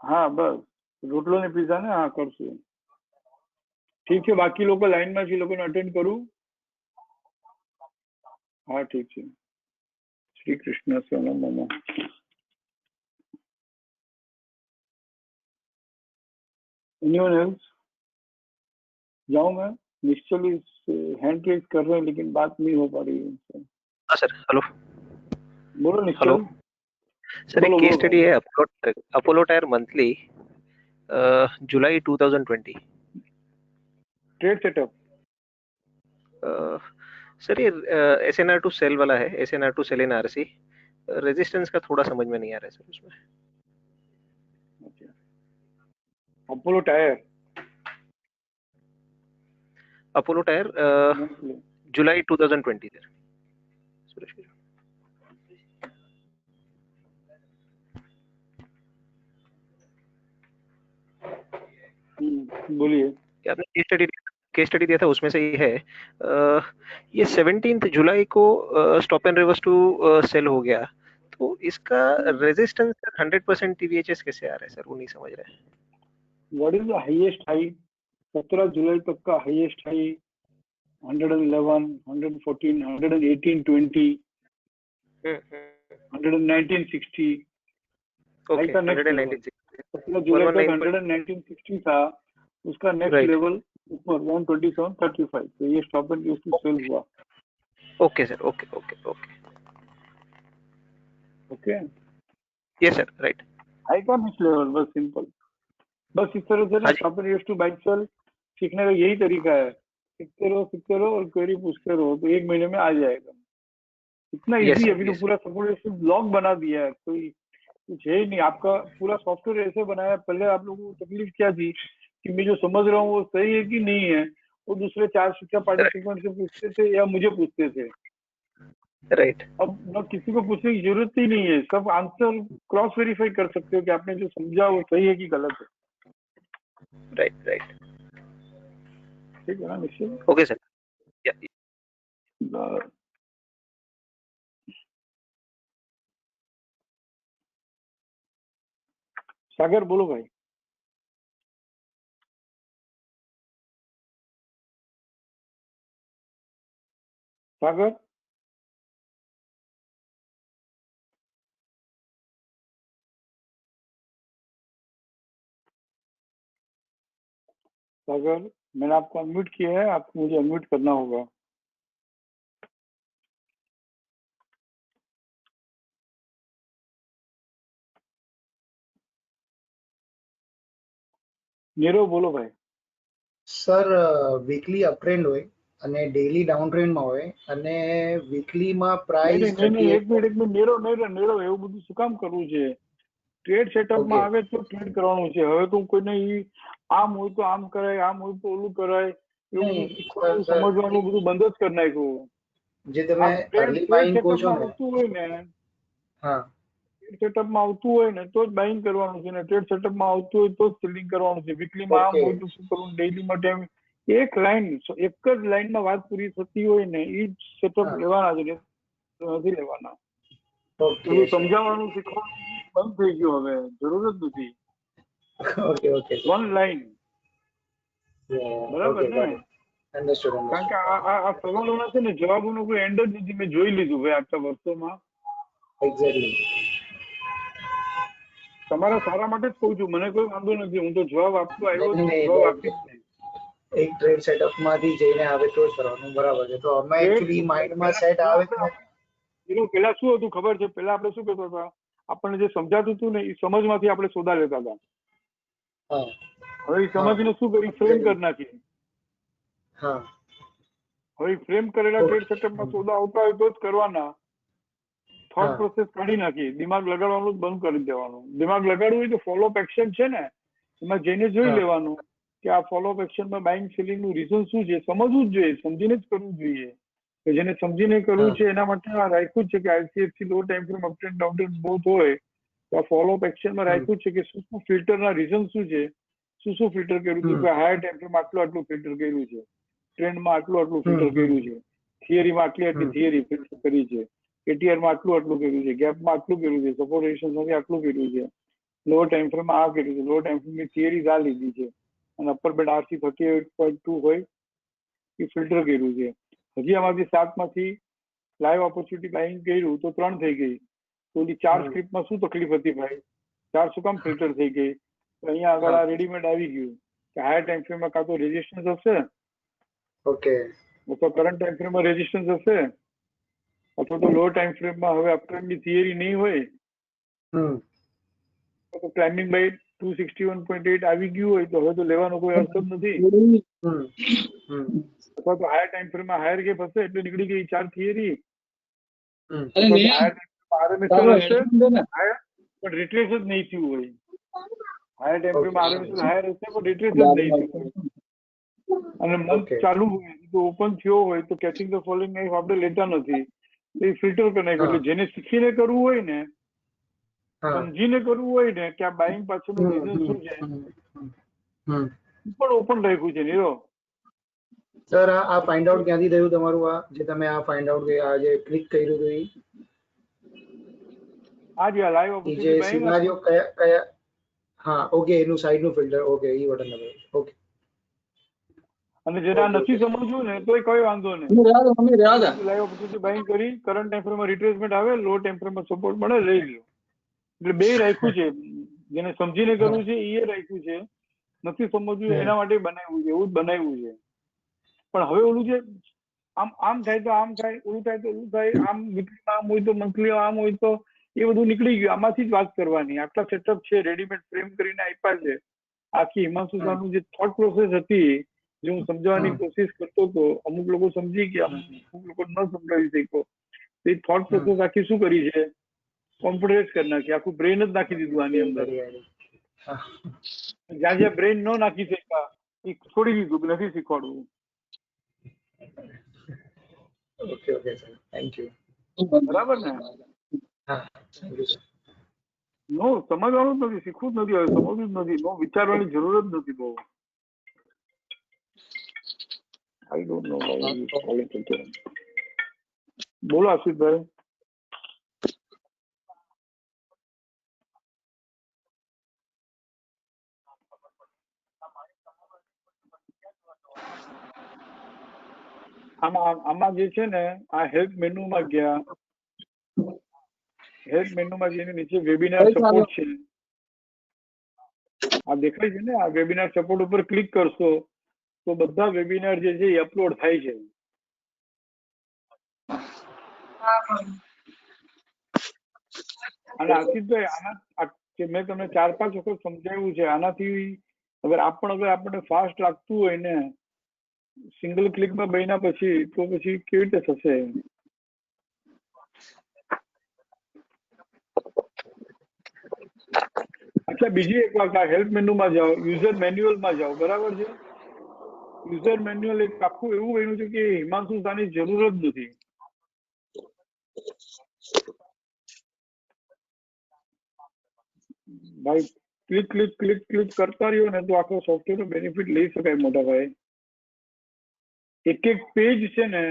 હા બસ, રોટલો ને પીઝા ને, હા કરશું. ઠીક છે, બાકી લોકો લાઈનમાં છે, એ લોકોને અટેન્ડ કરું. હા ઠીક છે. શ્રી કૃષ્ણ સોનમ. Anyone else? जाऊं मैं? निश्चल हैंड रेज कर रहे हैं लेकिन बात नहीं हो पा रही है उनसे. हाँ सर, हेलो. बोलो निश्चल. हेलो सर, एक केस स्टडी है अपोलो टायर मंथली, जुलाई 2020. ट्रेड सेटअप सर ये SNR टू सेल वाला है, SNR to sell in RC. Resistance का थोड़ा समझ में नहीं आ रहा है सर उसमें. अपोलो टायर जुलाई 2020 सर. सुरेश बोलिए. आपने केस स्टडी दिया था उसमें से ही है. ये 17 जुलाई को stop and reverse to sell हो गया, तो इसका रेजिस्टेंस 100% TVHS कैसे आ रहा है सर, वो नहीं समझ रहे हैं. What is the highest high? 17 जुलाई तक का हाईएस्ट हाई 111, 114, 118, 20, 119, 60. ओके, 119, 17 जुलाई तक 119, 60 था, उसका नेक्स्ट लेवल ऊपर 127, 35. तो ये stop and reverse to sell हुआ. Okay sir, okay okay okay okay. Yes sir, right. High का नेक्स्ट लेवल, बस सिंपल. बस इस तरह से ना stop and reverse to buy sell सीखने का यही तरीका है सीखते रहो और क्वेरी पूछते रहो, तो 1 महीने में आ जाएगा। इतना यस इजी सर, अभी तो यस पूरा सपोर्ट ब्लॉग बना दिया है, कोई कुछ है ही नहीं। आपका पूरा सॉफ्टवेयर ऐसे बनाया, पहले आप लोगों को तकलीफ क्या थी कि मैं जो समझ रहा हूँ वो सही है कि नहीं है, वो दूसरे 4 शिक्षा पार्टिसिपेंट से पूछते थे या मुझे पूछते थे। राइट अब ना किसी को पूछने की जरूरत ही नहीं है, सब आंसर क्रॉस वेरीफाई कर सकते हो कि आपने जो समझा वो सही है कि गलत है। राइट राइट, ठीक है ना निश्चित? Okay sir. सागर बोलो भाई। सागर सागर मैंने आपको अनम्यूट किया है, आपको मुझे अनम्यूट करना होगा। नीरव बोलो भाई। સર વીકલી અપ ટ્રેન્ડ હોય અને ડેઈલી ડાઉન ટ્રેન્ડમાં હોય અને વીકલીમાં नहीं પ્રાઇસ नहीं नहीं नहीं, 38 એક મિનિટ नीरव એવું બધું શું કામ કરવું છે? ટ્રેડ સેટઅપમાં ઓકે આવે તો ટ્રેડ કરવાનું છે। હવે તો કોઈને આમ હોય તો આમ કરાય, આમ હોય તો ઓલું કરાય, એવું બધું નહીં શીખવાનું સર સમજવાનું બધું બંધ જ કરી નાખ્યું। જે તમે આમ ટ્રેડ અર્લી ટ્રેડ બાઇંગ કહો છો સેટઅપમાં ને આવતું હોય ને, હા ટ્રેડ સેટઅપમાં આવતું હોય ને તો જ બાઇંગ કરવાનું છે ને ટ્રેડ સેટઅપમાં આવતું હોય તો જ સેલિંગ કરવાનું છે। વીકલીમાં આમ ઓકે હોય તો શું કરવું, ડેઈલીમાં ટાઈમ એક લાઈન એક જ લાઈનમાં વાત પૂરી થતી હોય ને એ જ સેટઅપ હા લેવાના છે, નથી લેવાના। ઓકે બધું સર સમજાવવાનું શીખવાનું બંધ થઈ ગયું, હવે જરૂર જ નથી। Okay okay sir one line બરાબર ઓકે ને? ગોટ ઇટ અન્ડરસ્ટુડ કારણ કે અન્ડરસ્ટુડ આ સવાલોના છે ને જવાબોનો કોઈ એન્ડ જ નથી, મેં જોઈ લીધું ભાઈ આટલા વર્ષોમાં। એક્ઝેક્ટલી તમારા સારા માટે જ કહું છું, મને કોઈ વાંધો નથી, હું તો જવાબ આપતો આવ્યો નહીં છું, નહીં જવાબ આપીશ ને। એક ટ્રેડ સેટઅપમાંથી જઈને આવે તો જ કરવાનું બરાબર છે તો અમે એકચ્યુઅલી માઇન્ડમાં સેટ આવે જ ને પેલા શું હતું ખબર છે? પેલા આપણે શું કરતા હતા, આપણને જે સમજાતું હતું ને એ સમજમાંથી આપણે સોદા લેતા હતા। હા હવે એ હા સમજને શું કરી ફ્રેમ કરી નાખી। હા હવે ફ્રેમ કરેલા ટ્રેડ સેટઅપમાં સોદા આવતા હોય તો જ કરવાના। થોટ હા પ્રોસેસ કાઢી નાખી, દિમાગ લગાડવાનું જ બંધ કરી દેવાનું। દિમાગ લગાડવું હોય તો ફોલોઅપ એક્શન છે ને, એમાં જઈને જોઈ હા લેવાનું કે આ ફોલોઅપ એક્શનમાં બાઇંગ સેલિંગનું રીઝન શું છે, સમજવું જ જોઈએ, સમજીને જ કરવું જોઈએ। કે જેને સમજીને કરવું હા છે એના માટે આ રાખ્યું જ છે કે ICFC low time frame up trend down trend both હોય તો આ ફોલોઅપ એક્શનમાં રાખ્યું જ છે કે શું શું ફિલ્ટરના રીઝન શું છે, શું શું ફિલ્ટર કર્યું હતું, કે હાયર ટાઈમ ફ્રેમ આટલું ફિલ્ટર કર્યું છે, ટ્રેન્ડમાં આટલું ફિલ્ટર કર્યું છે, થિયરીમાં આટલી થિયરી ફિલ્ટર કરી છે, એટીઆરમાં આટલું કર્યું છે, ગેપમાં આટલું કર્યું છે, સપોર્ટ રેઝિસ્ટન્સમાંથી આટલું કર્યું છે, લોઅર ટાઈમ ફ્રેમમાં આ કર્યું છે, લોઅર ટાઈમ ફ્રેમની થિયરી આ લીધી છે, અને અપર બેન્ડ આરસી 38.2 હોય એ ફિલ્ટર કર્યું છે। હજી આમાંથી 7માંથી લાઈવ ઓપોર્ચ્યુનિટી બાઇંગ કર્યું તો 3 થઈ ગઈ, તો ઓલી 4 સ્ક્રિપ્ટમાં શું તકલીફ હતી ભાઈ? 4 શું કામ ફિલ્ટર થઈ ગઈ? તો અહીંયા આગળ આ રેડીમેડ આવી ગયું કે હાયર ટાઈમ ફ્રેમમાં કાં તો રેઝિસ્ટન્સ હશે, ઓકે અથવા કરંટ ટાઈમ ફ્રેમમાં રેઝિસ્ટન્સ હશે, અથવા તો લો ટાઈમ ફ્રેમમાં હવે અપટ્રેન્ડની થિયરી નહીં હોય તો ક્લાઇમ્બિંગ બાય 261.8 આવી ગયું હોય તો હવે તો લેવાનો કોઈ અર્થ જ નથી। અથવા તો હાયર ટાઈમ ફ્રેમમાં હાયર ગેપ હશે એટલે નીકળી ગઈ 4 થિયરી, અથવા તો હાયર ટાઈમ ફ્રેમમાં RMSL હશે હાયર પણ રિટ્રેસ જ નહીં થયું હોય, હાયર ટાઈમ ફ્રેમમાં RMSL હાયર હશે પણ રિટ્રેસ જ નહીં થયું હોય, અને મંથ ચાલુ હોય તો ઓપન થયો હોય તો કેચિંગ ધ ફોલોઈંગ નાઇફ આપણે લેતા નથી, એ ફિલ્ટર કરી નાખ્યું। એટલે જેને શીખીને કરવું હોય ને, સમજીને કરવું હોય ને કે આ બાઇંગ પાછળનું રીઝન શું છે, પણ ઓપન રાખ્યું છે નીરો। સર આ ફાઇન્ડ આઉટ ક્યાંથી થયું તમારું? આ જે તમે આ ફાઇન્ડ આઉટ આ જે ક્લિક કર્યું હતું આ જે લાઈવ એ જે ઓપોર્ચ્યુનિટી બાઇંગ સિનારીઓ કયા કયા હા ઓકે એનું સાઈડનું ફિલ્ટર ઓકે એ બટન દબાવ્યું ઓકે અને જેને નથી સમજવું ને તોય કોઈ વાંધો નહીં, લાઈવ ઓપોર્ચ્યુનિટી બાઇંગ કરી કરંટ ટાઈમ ફ્રેમમાં રિટ્રેસમેન્ટ આવે, લો ટાઈમ ફ્રેમમાં સપોર્ટ મળે, લઈ લો। એટલે બે રાખ્યું છે, જેને સમજીને કરવું છે એ રાખ્યું છે, નથી સમજવું એના માટે બનાવ્યું છે, એવું જ બનાવ્યું છે। પણ હવે ઓલું છે આમ થાય તો આમ થાય, ઓલું થાય તો ઓલું થાય, આમ વીકલીમાં આમ હોય તો મંથલી આમ હોય તો એ બધું નીકળી ગયું, આમાંથી જ વાત કરવાની। આટલા સેટઅપ છે રેડીમેડ ફ્રેમ કરીને આપ્યા છે, આખી હિમાંશુ સરનું જે થોટ પ્રોસેસ હતી જે હું સમજાવવાની કોશિશ કરતો હતો અમુક લોકો સમજી ગયા, અમુક લોકો ન સમજાવી શક્યો. એ થોટ પ્રોસેસ આખી શું કરી છે, કોમ્પ્યુટરાઇઝ કરી નાખી, આખું બ્રેન જ નાખી દીધું આની અંદર. જ્યાં જ્યાં બ્રેન ન નાખી શક્યા એ છોડી દીધું કે નથી શીખવાડવું. Okay okay sir, thank you. બરાબર ને? હા, થેન્ક યુ સર. નો સમજવાનું જ નથી, શીખવું જ નથી, હવે સમજવું જ નથી, નો વિચારવાની જરૂર જ નથી બહુ. I don't know why you call it again. બોલો આશિષભાઈ. આમાં જે છે ને, આ હેલ્પ મેનુમાં ગયા, હેલ્પ મેનુમાં જઈને નીચે વેબિનાર સપોર્ટ છે, આ દેખાય છે ને, આ વેબિનાર સપોર્ટ ઉપર ક્લિક કરશો તો બધા વેબિનાર જે છે એ અપલોડ થાય છે. અને આશિષભાઈ આના મેં તમને 4-5 વખત સમજાવ્યું છે, આનાથી અગર આપણને ફાસ્ટ લાગતું હોય ને સિંગલ ક્લિકમાં બન્યા પછી, તો પછી કેવી રીતે થશે? અચ્છા, બીજી એક વાત, આ હેલ્પ મેનુમાં જાઓ, યુઝર મેન્યુઅલમાં જાઓ, બરાબર છે? યુઝર મેન્યુઅલ એક આખું એવું બન્યું છે કે હિમાંશુ શાહની જરૂર જ નથી. ભાઈ ક્લિક ક્લિક ક્લિક ક્લિક કરતા રહ્યો ને તો આખો સોફ્ટવેરનો બેનિફિટ લઈ શકાય મોટા ભાઈ. એક એક પેજ છે ને,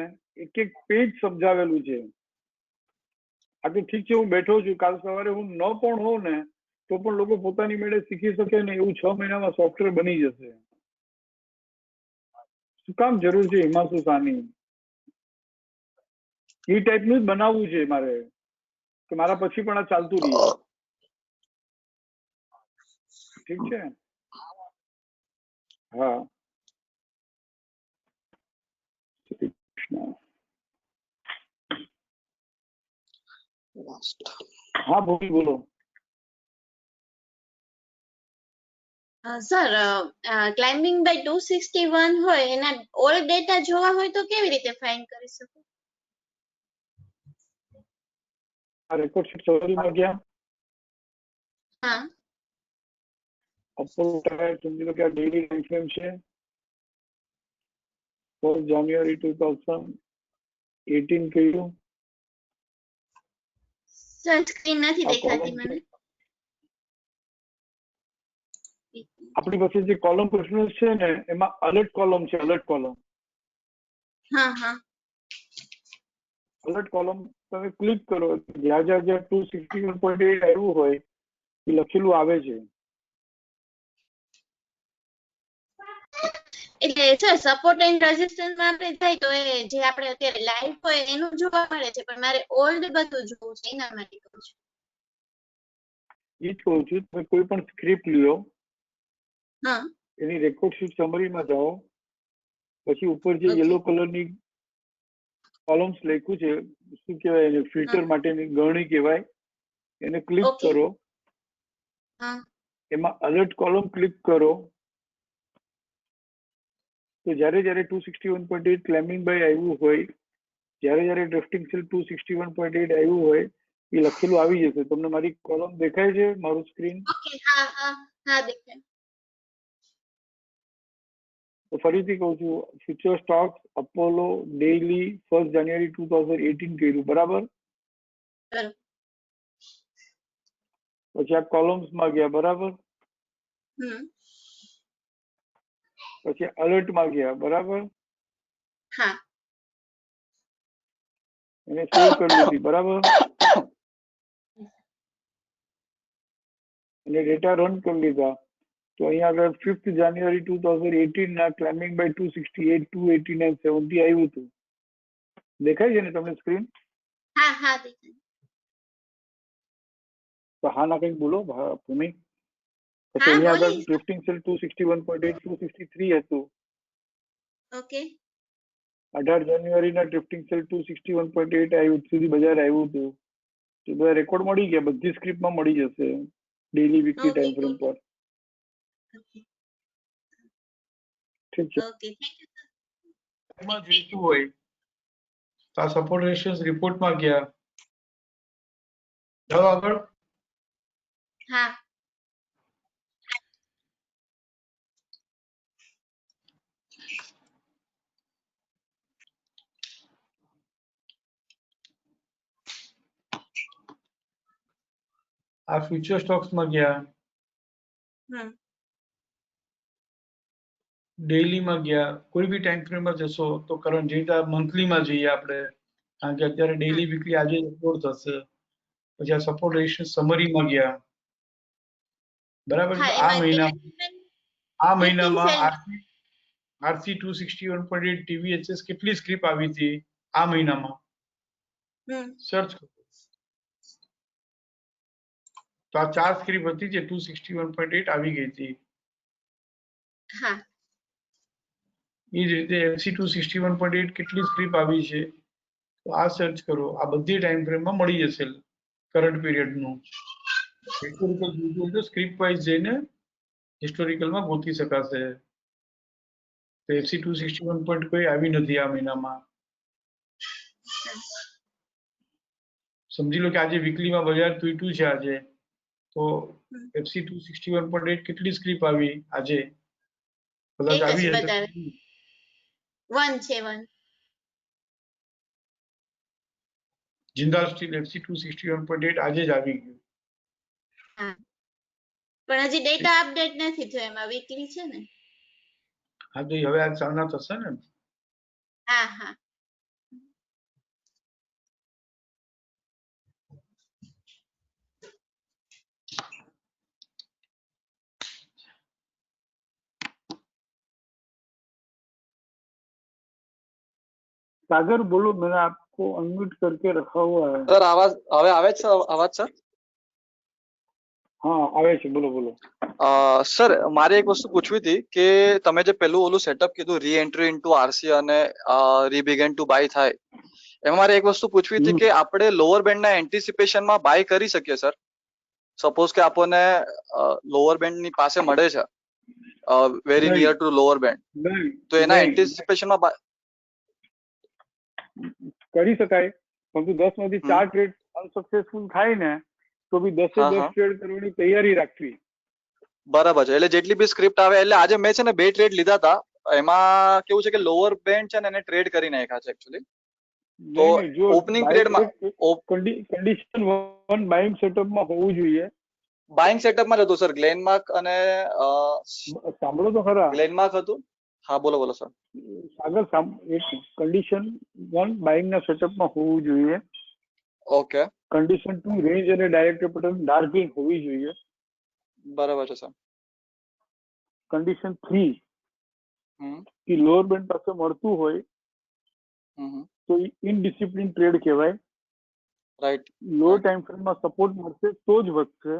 એક એક પેજ સમજાવેલું છે. આ તો ઠીક છે, હું બેઠો છું, કાલ સવારે હું ન પણ હોઉં ને તો પણ લોકો પોતાની મેળે શીખી શકે ને એવું 6 મહિનામાં સોફ્ટવેર બની જશે. શું કામ જરૂર છે હિમાંશુ શાહની? એ ટાઈપનું જ બનાવવું છે મારે કે મારા પછી પણ આ ચાલતું રહે. ઠીક છે? હા. હા બોલો. સર, ક્લાઇમ્બિંગ બાય 261 હોય એના ઓલ ડેટા જોવા હોય તો કેવી રીતે ફાઇન્ડ કરી શકું? આ રેકોર્ડ શીટ સમરીમાં ગયા. હા. અપલોડ સમજી લો કે આ ડેઈલી ટાઈમ ફ્રેમ છે 4 જાન્યુઆરી 2018 કર્યું. સર સ્ક્રીન નથી દેખાતી મને. આપણી પાસે જે કોલમ ક્વેશ્ચન છે ને એમાં અલર્ટ કોલમ છે, અલર્ટ કોલમ. હા હા. અલર્ટ કોલમ તમે ક્લિક કરો, જ્યાં જ્યાં 261.8 આવ્યું હોય એ લખેલું આવે છે. એટલે સર સપોર્ટ એન્ડ રેઝિસ્ટન્સ માં આપણે થાય તો એ જે આપણે અત્યારે લાઈવ હોય એનું જોવા મળે છે, પણ મારે ઓલ્ડ બધું જોવું છે, એના માટે કહું છું. એ જ કહું છું, તમે કોઈ પણ સ્ક્રિપ્ટ લ્યો, હા. એની રેકોર્ડ શીટ સમરીમાં જાઓ, પછી ઉપર જે યલો કલરની કોલમ્સ લખ્યું છે, શું કહેવાય એને, ફિલ્ટર માટેની ગરણી કહેવાય, એને ક્લિક કરો. એમાં અલર્ટ કોલમ ક્લિક કરો તો જ્યારે જ્યારે 261.8 ક્લાઇમ્બિંગ બાય આવ્યું હોય, જ્યારે જ્યારે ડ્રિફ્ટિંગ સેલ 261.8 આવ્યું હોય એ લખેલું આવી જશે. તમને મારી કોલમ દેખાય છે, મારું સ્ક્રીન? ઓકે, હા હા હા દેખાય. તો ફરીથી કહું છું, ફ્યુચર સ્ટોક્સ અપોલો ડેઈલી 1 જાન્યુઆરી 2018 કર્યું, બરાબર? પછી આ કોલમ્સમાં ગયા, બરાબર? પછી અલર્ટમાં ગયા, બરાબર? હા. એને સેવ કરી લીધી, બરાબર? અને ડેટા રન કરી લીધા તો અહીંયા આગળ 5 જાન્યુઆરી 2018 ના ક્લાઇમ્બિંગ બાય 268, 289, 70 આવ્યું હતું. દેખાય છે ને તમને સ્ક્રીન? હા હા દેખાય. તો હા ના કંઈક બોલો ભૂમિ. પછી અહીંયા આગળ ડ્રિફ્ટિંગ સેલ 261.8, 263 હતું. ઓકે. 18 જાન્યુઆરી ના ડ્રિફ્ટિંગ સેલ 261.8 આવ્યું સુધી બજાર આવ્યું હતું. તો બધા રેકોર્ડ મળી ગયા, બધી સ્ક્રિપ્ટમાં મળી જશે ડેઈલી વીકલી ટાઈમ ફ્રેમ પર. ઠીક છે. Okay thank you sir. એમાં જોઈતું હોય તો આ સપોર્ટ રેશિયોસ રિપોર્ટમાં ગયા. જાઓ આગળ. હા આ ફ્યુચર સ્ટોક્સમાં ગયા. હમ ડેઈલીમાં ગયા. કોઈ બી ટાઈમ ફ્રેમમાં જશો તો કરંટ જે મંથલીમાં જઈએ આપણે, કારણ કે અત્યારે ડેઈલી વીકલી આજે અપલોડ થશે. પછી આ સપોર્ટ રેશિયો સમરીમાં ગયા. બરાબર છે. હા આ એમાં મહિનામાં કેટલા આરસી 261.8 TVHS કેટલી સ્ક્રિપ આવી હતી આ મહિનામાં સર્ચ કરો તો આ 4 સ્ક્રિપ હતી જે 261.8 આવી ગઈ હતી. હા એ જ રીતે એફસી 261.8 કેટલી સ્ક્રિપ આવી છે તો આ સર્ચ કરો. આ બધી ટાઈમ ફ્રેમમાં મળી જશે કરંટ પીરિયડનું. હિસ્ટોરિકલ જોઈતું હોય તો સ્ક્રિપ વાઇઝ જઈને હિસ્ટોરિકલમાં ગોતી શકાશે. તો એફસી 261 પોઈન્ટ કોઈ આવી નથી આ મહિનામાં. સમજી લો કે આજે વીકલીમાં બજાર તૂટ્યું છે આજે, તો એફસી 261.8 કેટલી સ્ક્રિપ આવી આજે? કદાચ આવી હશે. 1 છે 1. જિંદાલ સ્ટીલ એફસી 261.8 આજે જ આવી ગયું. હા પણ હજી ડેટા અપડેટ નથી થયો, એમાં વીકલી છે ને. હા તો હવે આજ સાંજના થશે ને. હા હા सागर बोलो, मैंने आपको अनम्यूट करके रखा हुआ है. सर आवाज હવે આવે છે આવાજ સર? હા આવે છે, બોલો બોલો. સર મારે એક વસ્તુ પૂછવી હતી કે તમે જે પેલું ઓલું સેટઅપ કીધું રી એન્ટ્રી ઇનટુ આરસી અને રીબિગન ટુ બાય થાય, એમાં મારે એક વસ્તુ પૂછવી હતી કે આપણે લોઅર બેન્ડ ના એન્ટિસિપેશનમાં બાય કરી શકીએ સર? સપોઝ કે આપણને લોઅર બેન્ડ ની પાસે મળે છે very near to lower band, તો એના એન્ટિસિપેશનમાં કરી શકાય, પરંતુ 10 માંથી 4 ટ્રેડ અનસક્સેસફુલ થાય ને તો બી 10 ટ્રેડ કરવાની તૈયારી રાખવી. બરાબર છે. એટલે જેટલી બી સ્ક્રિપ્ટ આવે, એટલે આજે મેં છે ને 2 ટ્રેડ લીધા હતા, એમાં કેવું છે કે લોઅર બેન્ડ છે ને એને ટ્રેડ કરી નાખ્યા છે એકચ્યુઅલી. તો ઓપનિંગ ટ્રેડમાં કન્ડિશન 1 બાઇંગ સેટઅપમાં હોવું જોઈએ. બાઇંગ સેટઅપમાં જ હતું સર, ગ્લેનમાર્ક અને સાંભળો તો ખરા. ગ્લેનમાર્ક હતું. હા બોલો બોલો સર. સાગર એક કન્ડિશન 1 બાઇંગ ના સેટઅપમાં હોવું જોઈએ. ઓકે. કન્ડિશન 2 રેન્જ અને ડાયરેક્ટર પેટર્ન ડાર્ક ગ્રીન હોવી જોઈએ. બરાબર છે સર. કન્ડિશન 3 કે લોઅર બેન્ડ પાસે મળતું હોય તો ઇનડિસિપ્લિન ટ્રેડ કહેવાય. રાઈટ. લો ટાઈમ ફ્રેમમાં સપોર્ટ મળશે તો જ વધશે.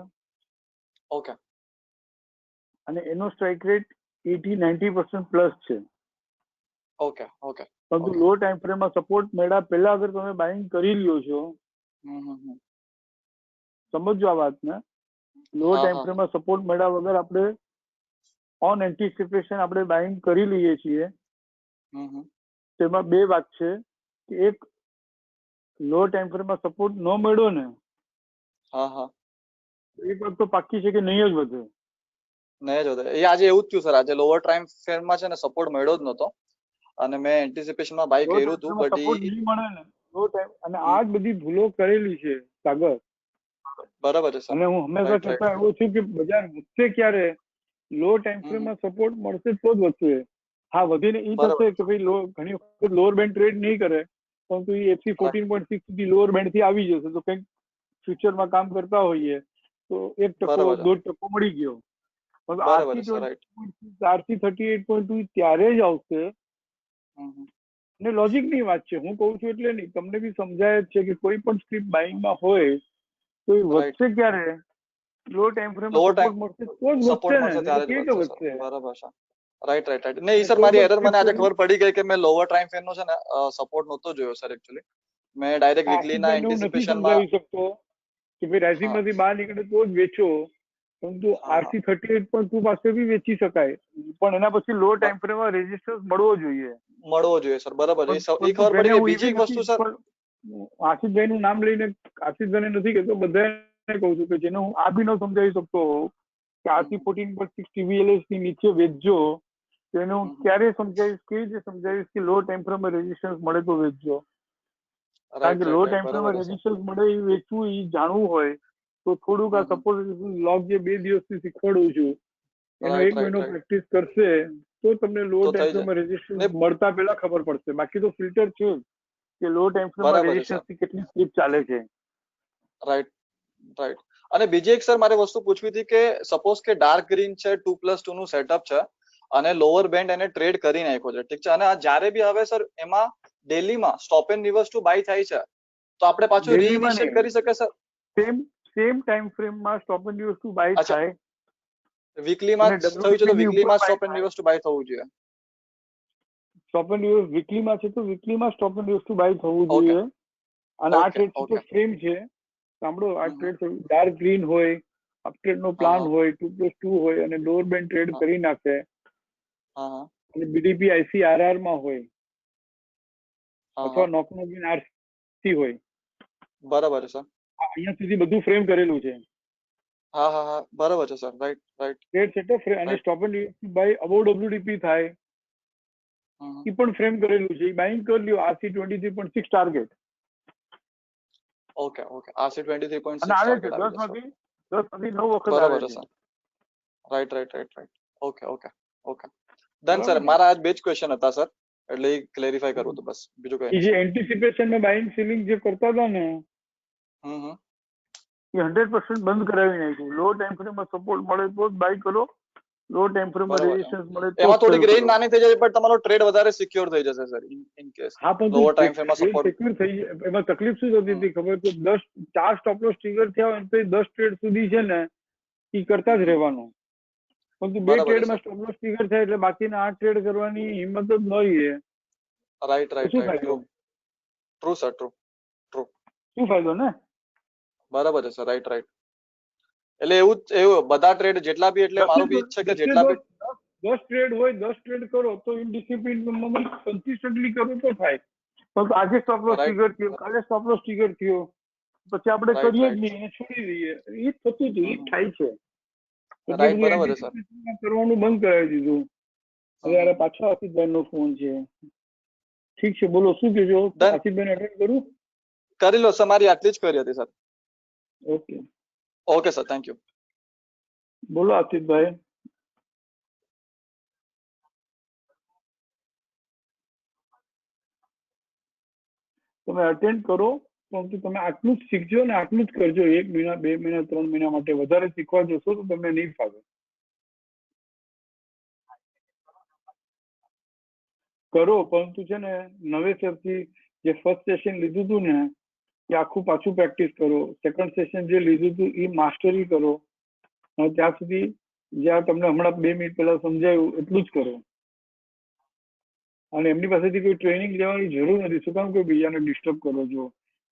ઓકે. અને એનો સ્ટ્રાઇક રેટ 80-90% પ્લસ છે. Okay okay. પરંતુ લો ટાઈમ ફ્રેમમાં સપોર્ટ મળ્યા પહેલા અગર તમે બાઇંગ કરી લ્યો છો, સમજો આ વાતને, લો ટાઈમ ફ્રેમમાં સપોર્ટ મળ્યા વગર આપણે ઓન એન્ટિસિપેશન આપણે બાઇંગ કરી લઈએ છીએ, તેમાં 2 વાત છે કે એક લો ટાઈમ ફ્રેમમાં સપોર્ટ ન મળ્યો ને, એક વાત તો પાક્કી છે કે નહીં જ વધે. નહીં જ વધે. એ આજે એવું જ થયું સર. આજે લોઅર ટાઈમ ફ્રેમમાં છે ને સપોર્ટ મળ્યો જ નતો અને મેં એન્ટિસિપેશનમાં બાય કર્યું હતું, બટ સપોર્ટ નહીં મળે ને લો ટાઈમ, અને આ જ બધી ભૂલો કરેલી છે સાગર. બરાબર છે સર. અને હું હંમેશા કહેતા આવ્યો છું કે બજાર વધશે ક્યારે? લો ટાઈમ ફ્રેમમાં સપોર્ટ મળશે તો જ વધશે. હા વધીને એ થશે કે ભાઈ ઘણી વખત લોઅર બેન્ડ ટ્રેડ નહીં કરે, પરંતુ એ એફસી 14.6 સુધી લોઅર બેન્ડ થી આવી જશે, તો કંઈક ફ્યુચરમાં કામ કરતા હોઈએ તો 1% 1.5% મળી ગયો. આરસી 38.2 ત્યારે જ આવશે. અને લોજિક ની વાત છે, હું કહું છું એટલે નહીં, તમને બી સમજાય જ છે કે કોઈ પણ સ્ક્રિપ્ટ બાઇંગમાં હોય તો એ વધશે ક્યારે? લો ટાઈમ ફ્રેમ સપોર્ટ મળશે તો જ વધશે ને, કેવી રીતે વધશે? બરાબર છે. Right right right. નહીં સર, મારી એરર મને આજે ખબર પડી ગઈ કે મેં લોઅર ટાઈમ ફ્રેમ નો છે ને સપોર્ટ નહોતો જોયો સર એકચ્યુઅલી. મેં ડાયરેક્ટ વીકલી ના એન્ટિસિપેશનમાં સમજાવી શકતો કે ભાઈ રાઇઝિંગ માંથી બહાર નીકળે તો જ વેચો, પરંતુ હા હા RC38 પણ તું પાસે બી વેચી શકાય, પણ એના પછી લો ટાઈમ ફ્રેમમાં રેઝિસ્ટન્સ મળવો જોઈએ. મળવો જોઈએ સર, બરાબર છે. એ પરંતુ ખબર પડી જેને ગઈ. હું બીજી એવી એક વસ્તુ નથી, સર, પણ આશિષભાઈ નું નામ લઈને આશિષભાઈને નથી કહેતો, બધાને કહું છું કે જેને હું આ બી ન સમજાવી શકતો હોઉં કે RC14.6 TVLS ની નીચે વેચજો, તો એને હું ક્યારે સમજાવીશ, કેવી રીતે સમજાવીશ કે લો ટાઈમ ફ્રેમમાં રેઝિસ્ટન્સ મળે તો વેચજો. કારણ રાઈટ કે લો રાઈટ રાઈટ, ટાઈમ બરાબર ફ્રેમમાં છે સર. રેઝિસ્ટન્સ મળે એ વેચવું, એ જાણવું હોય તો થોડુંક આ સપોઝ લોગ જે 2 દિવસથી શીખવાડું છું એનો રાઈટ 1 રાઈટ મહિનો રાઈટ, પ્રેક્ટિસ કરશે તો તમને લો તો ટાઈમ થઈ જાય ફ્રેમમાં ને. રેઝિસ્ટન્સ મળતા પહેલા ખબર પડશે. બાકી તો ફિલ્ટર છે જ કે લો ટાઈમ ફ્રેમમાં બરાબર છે સર. રેઝિસ્ટન્સ થી કેટલી સ્લીપ ચાલે છે. Right right. અને બીજી એક સર મારે વસ્તુ પૂછવી હતી કે સપોઝ કે ડાર્ક ગ્રીન છે, 2+2 નું સેટઅપ છે અને લોઅર બેન્ડ એને ટ્રેડ કરી નાખ્યો છે, ઠીક છે, અને આ જ્યારે બી હવે સર એમાં ડેલીમાં stop and reverse to buy થાય છે, તો આપણે પાછું ડેલીમાં રીઇનિશિયેટ નહીં, કરી શકીએ સર? સેમ ટાઈમ ફ્રેમમાં stop and reverse to buy અચ્છા, થાય વીકલીમાં અને જ થયું છે તો WTP ની ઉપર વીકલીમાં બાય સ્ટોપ એન્ડ થાય. રિવર્સ ટુ બાય થવું જોઈએ. સ્ટોપ એન્ડ રિવર્સ વીકલીમાં છે તો વીકલીમાં stop and reverse to buy થવું ઓકે જોઈએ. અને આ ઓકે ટ્રેડ તો ઓકે. ફ્રેમ છે, સાંભળો, આ ટ્રેડ ડાર્ક ગ્રીન હોય, અપટ્રેડ નો હા પ્લાન હા હોય, 2+2 હોય અને લોઅર બેન્ડ ટ્રેડ હા કરી નાખે હા હા અને BDP ICRR માં હોય હા અથવા હા, નોકનોકિન RC હોય, બરાબર છે સર. અહીંયા સુધી બધું ફ્રેમ કરેલું છે. હા હા હા, બરાબર છે sir. Right right trade setup અને right. Stop and buy above WDP થાય એ પણ ફ્રેમ કરેલું છે. એ બાઇંગ કરી લ્યો RC23.6 target okay okay. RC23.6 અને આવે છે ટાર્ગેટ આવી 10 જશે. માંથી 9 વખત આવે બરાબર છે છે. Sir. Right right right right. Okay okay okay. Done sir. બરાબર ને? મારા આજ બે જ ક્વેશ્ચન હતા સર, એટલે એ ક્લેરિફાય કરવું હતું બસ, બીજું કઈ એ નહીં જે સર. એન્ટિસિપેશન માં બાઇંગ સેલિંગ જે કરતા હતા ને હમ. એ 100% બંધ કરાવી નાખ્યું. લો ટાઈમ ફ્રેમમાં સપોર્ટ મળે તો જ બાય કરો, લો ટાઈમ ફ્રેમમાં બરાબર છે. રેઝિસ્ટન્સ મળે તો જ એમાં થોડીક સેલ રેન્જ કરો. નાની થઈ જાય પણ તમારો ટ્રેડ વધારે સિક્યોર થઈ જશે સર, ઇન કેસ હા, પણ લોઅર ટાઈમ ફ્રેમમાં સપોર્ટ. સિક્યુર થઈ જાય. એમાં તકલીફ શું થતી હતી ખબર છે? 4 સ્ટોપ લોસ ટ્રિગર થયા હોય તો 10 ટ્રેડ સુધી છે ને એ કરતા જ રહેવાનું. પરંતુ 2 બરાબર છે ટ્રેડમાં સર. સ્ટોપ લોસ ટ્રિગર થાય એટલે બાકીના 8 ટ્રેડ કરવાની હિંમત જ ન રહે. રાઈટ તો રાઈટ શું રાઈટ. ફાયદો? True sir, true true. શું ફાયદો ને? બરાબર છે સર. Right right. એટલે એવું બધા ટ્રેડ જેટલા બી, એટલે મારો બી ઈચ્છા કે જેટલા બી 10 ટ્રેડ હોય, 10 ટ્રેડ કરો તો ઇનડિસિપ્લિન કન્સિસ્ટન્ટલી કરો તો થાય. પરંતુ આજે સ્ટોપ લોસ રાઈટ ટ્રિગર થયો, કાલે સ્ટોપ લોસ ટ્રિગર થયો, પછી આપણે રાઈટ કરીએ જ રાઈટ. નહીં અને છોડી દઈએ. એ જ થતું હતું, એ જ થાય છે. એટલે રાઈટ, બધું બરાબર છે સર. એન્ટિસિપેશન કરવાનું બંધ કરાવી દીધું. હવે યાર પાછો આસિફભાઈ નો ફોન છે. ઠીક છે, બોલો શું કહેજો? ડન. આસિફભાઈને અટેન્ડ કરું? કરી લો સર, મારી આટલી જ કરી હતી sir. Okay okay sir, thank you. બોલો આસિફભાઈ. તમે અટેન્ડ કરો, પરંતુ તમે આટલું જ શીખજો ને આટલું જ કરજો. 1 મહિના, 2 મહિના, 3 મહિના માટે વધારે શીખવા જશો તો તમને નહીં ફાવે. કરો, પરંતુ છે ને નવેસરથી જે ફર્સ્ટ સેશન લીધું હતું ને એ આખું પાછું પ્રેક્ટિસ કરો. સેકન્ડ સેશન જે લીધું હતું એ માસ્ટરી કરો. અને ત્યાં સુધી જ્યાં તમને હમણાં 2 મિનિટ પહેલા સમજાયું એટલું જ કરો. અને એમની પાસેથી કોઈ ટ્રેનિંગ લેવાની જરૂર નથી. શું કામ કોઈ બીજાને ડિસ્ટર્બ કરો છો?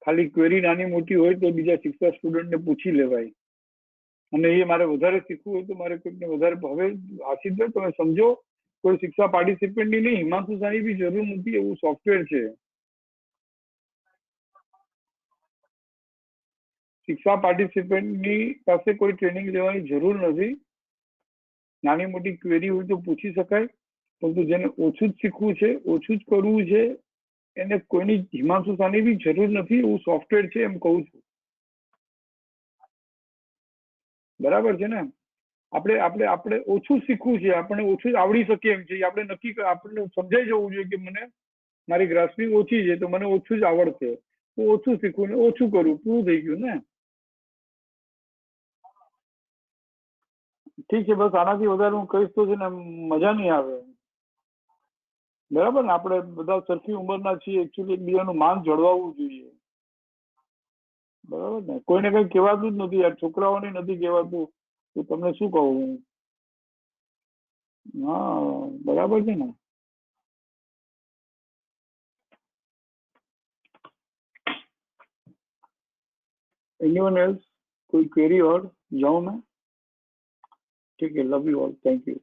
ખાલી ક્વેરી નાની મોટી હોય તો બીજા શિક્ષક સ્ટુડન્ટને પૂછી લેવાય. અને એ મારે વધારે શીખવું હોય તો મારે કોઈકને વધારે. હવે આશિષભાઈ તમે સમજો, કોઈ શિક્ષા પાર્ટિસિપન્ટની નહીં, હિમાંશુ સાની બી જરૂર નથી. એવું સોફ્ટવેર છે. શિક્ષા પાર્ટિસિપન્ટની પાસે કોઈ ટ્રેનિંગ લેવાની જરૂર નથી. નાની મોટી ક્વેરી હોય તો પૂછી શકાય. પરંતુ જેને ઓછું જ શીખવું છે, ઓછું જ કરવું છે, એને કોઈની હિમાંશુ સાની બી જરૂર નથી. એવું સોફ્ટવેર છે, એમ કહું છું. બરાબર છે ને? આપણે ઓછું શીખવું છે, આપણે ઓછું આવડી શકીએ એમ છે. આપણે નક્કી આપણને સમજાઈ જવું જોઈએ કે મને મારી ગ્રાસ્પિંગ ઓછી છે તો મને ઓછું જ આવડશે. તો ઓછું શીખવું ને ઓછું કરવું, પૂરું થઈ ગયું ને? ઠીક છે, બસ આનાથી વધારે હું કહીશ તો છે ને મજા નહીં આવે. બરાબર ને? આપણે બધા સરખી ઉંમરના છીએ. એકચ્યુઅલી એકબીજાનું માન જળવાવું જોઈએ. બરાબર ને? કોઈને કઈ કહેવાતું જ નથી યાર. છોકરાઓને નથી કહેવાતું તો તમને શું કહું હું? હા, બરાબર છે ને? Anyone else? કોઈ ક્વેરી ઓર? જાઉં મેં? ठीक है, love you all, thank you.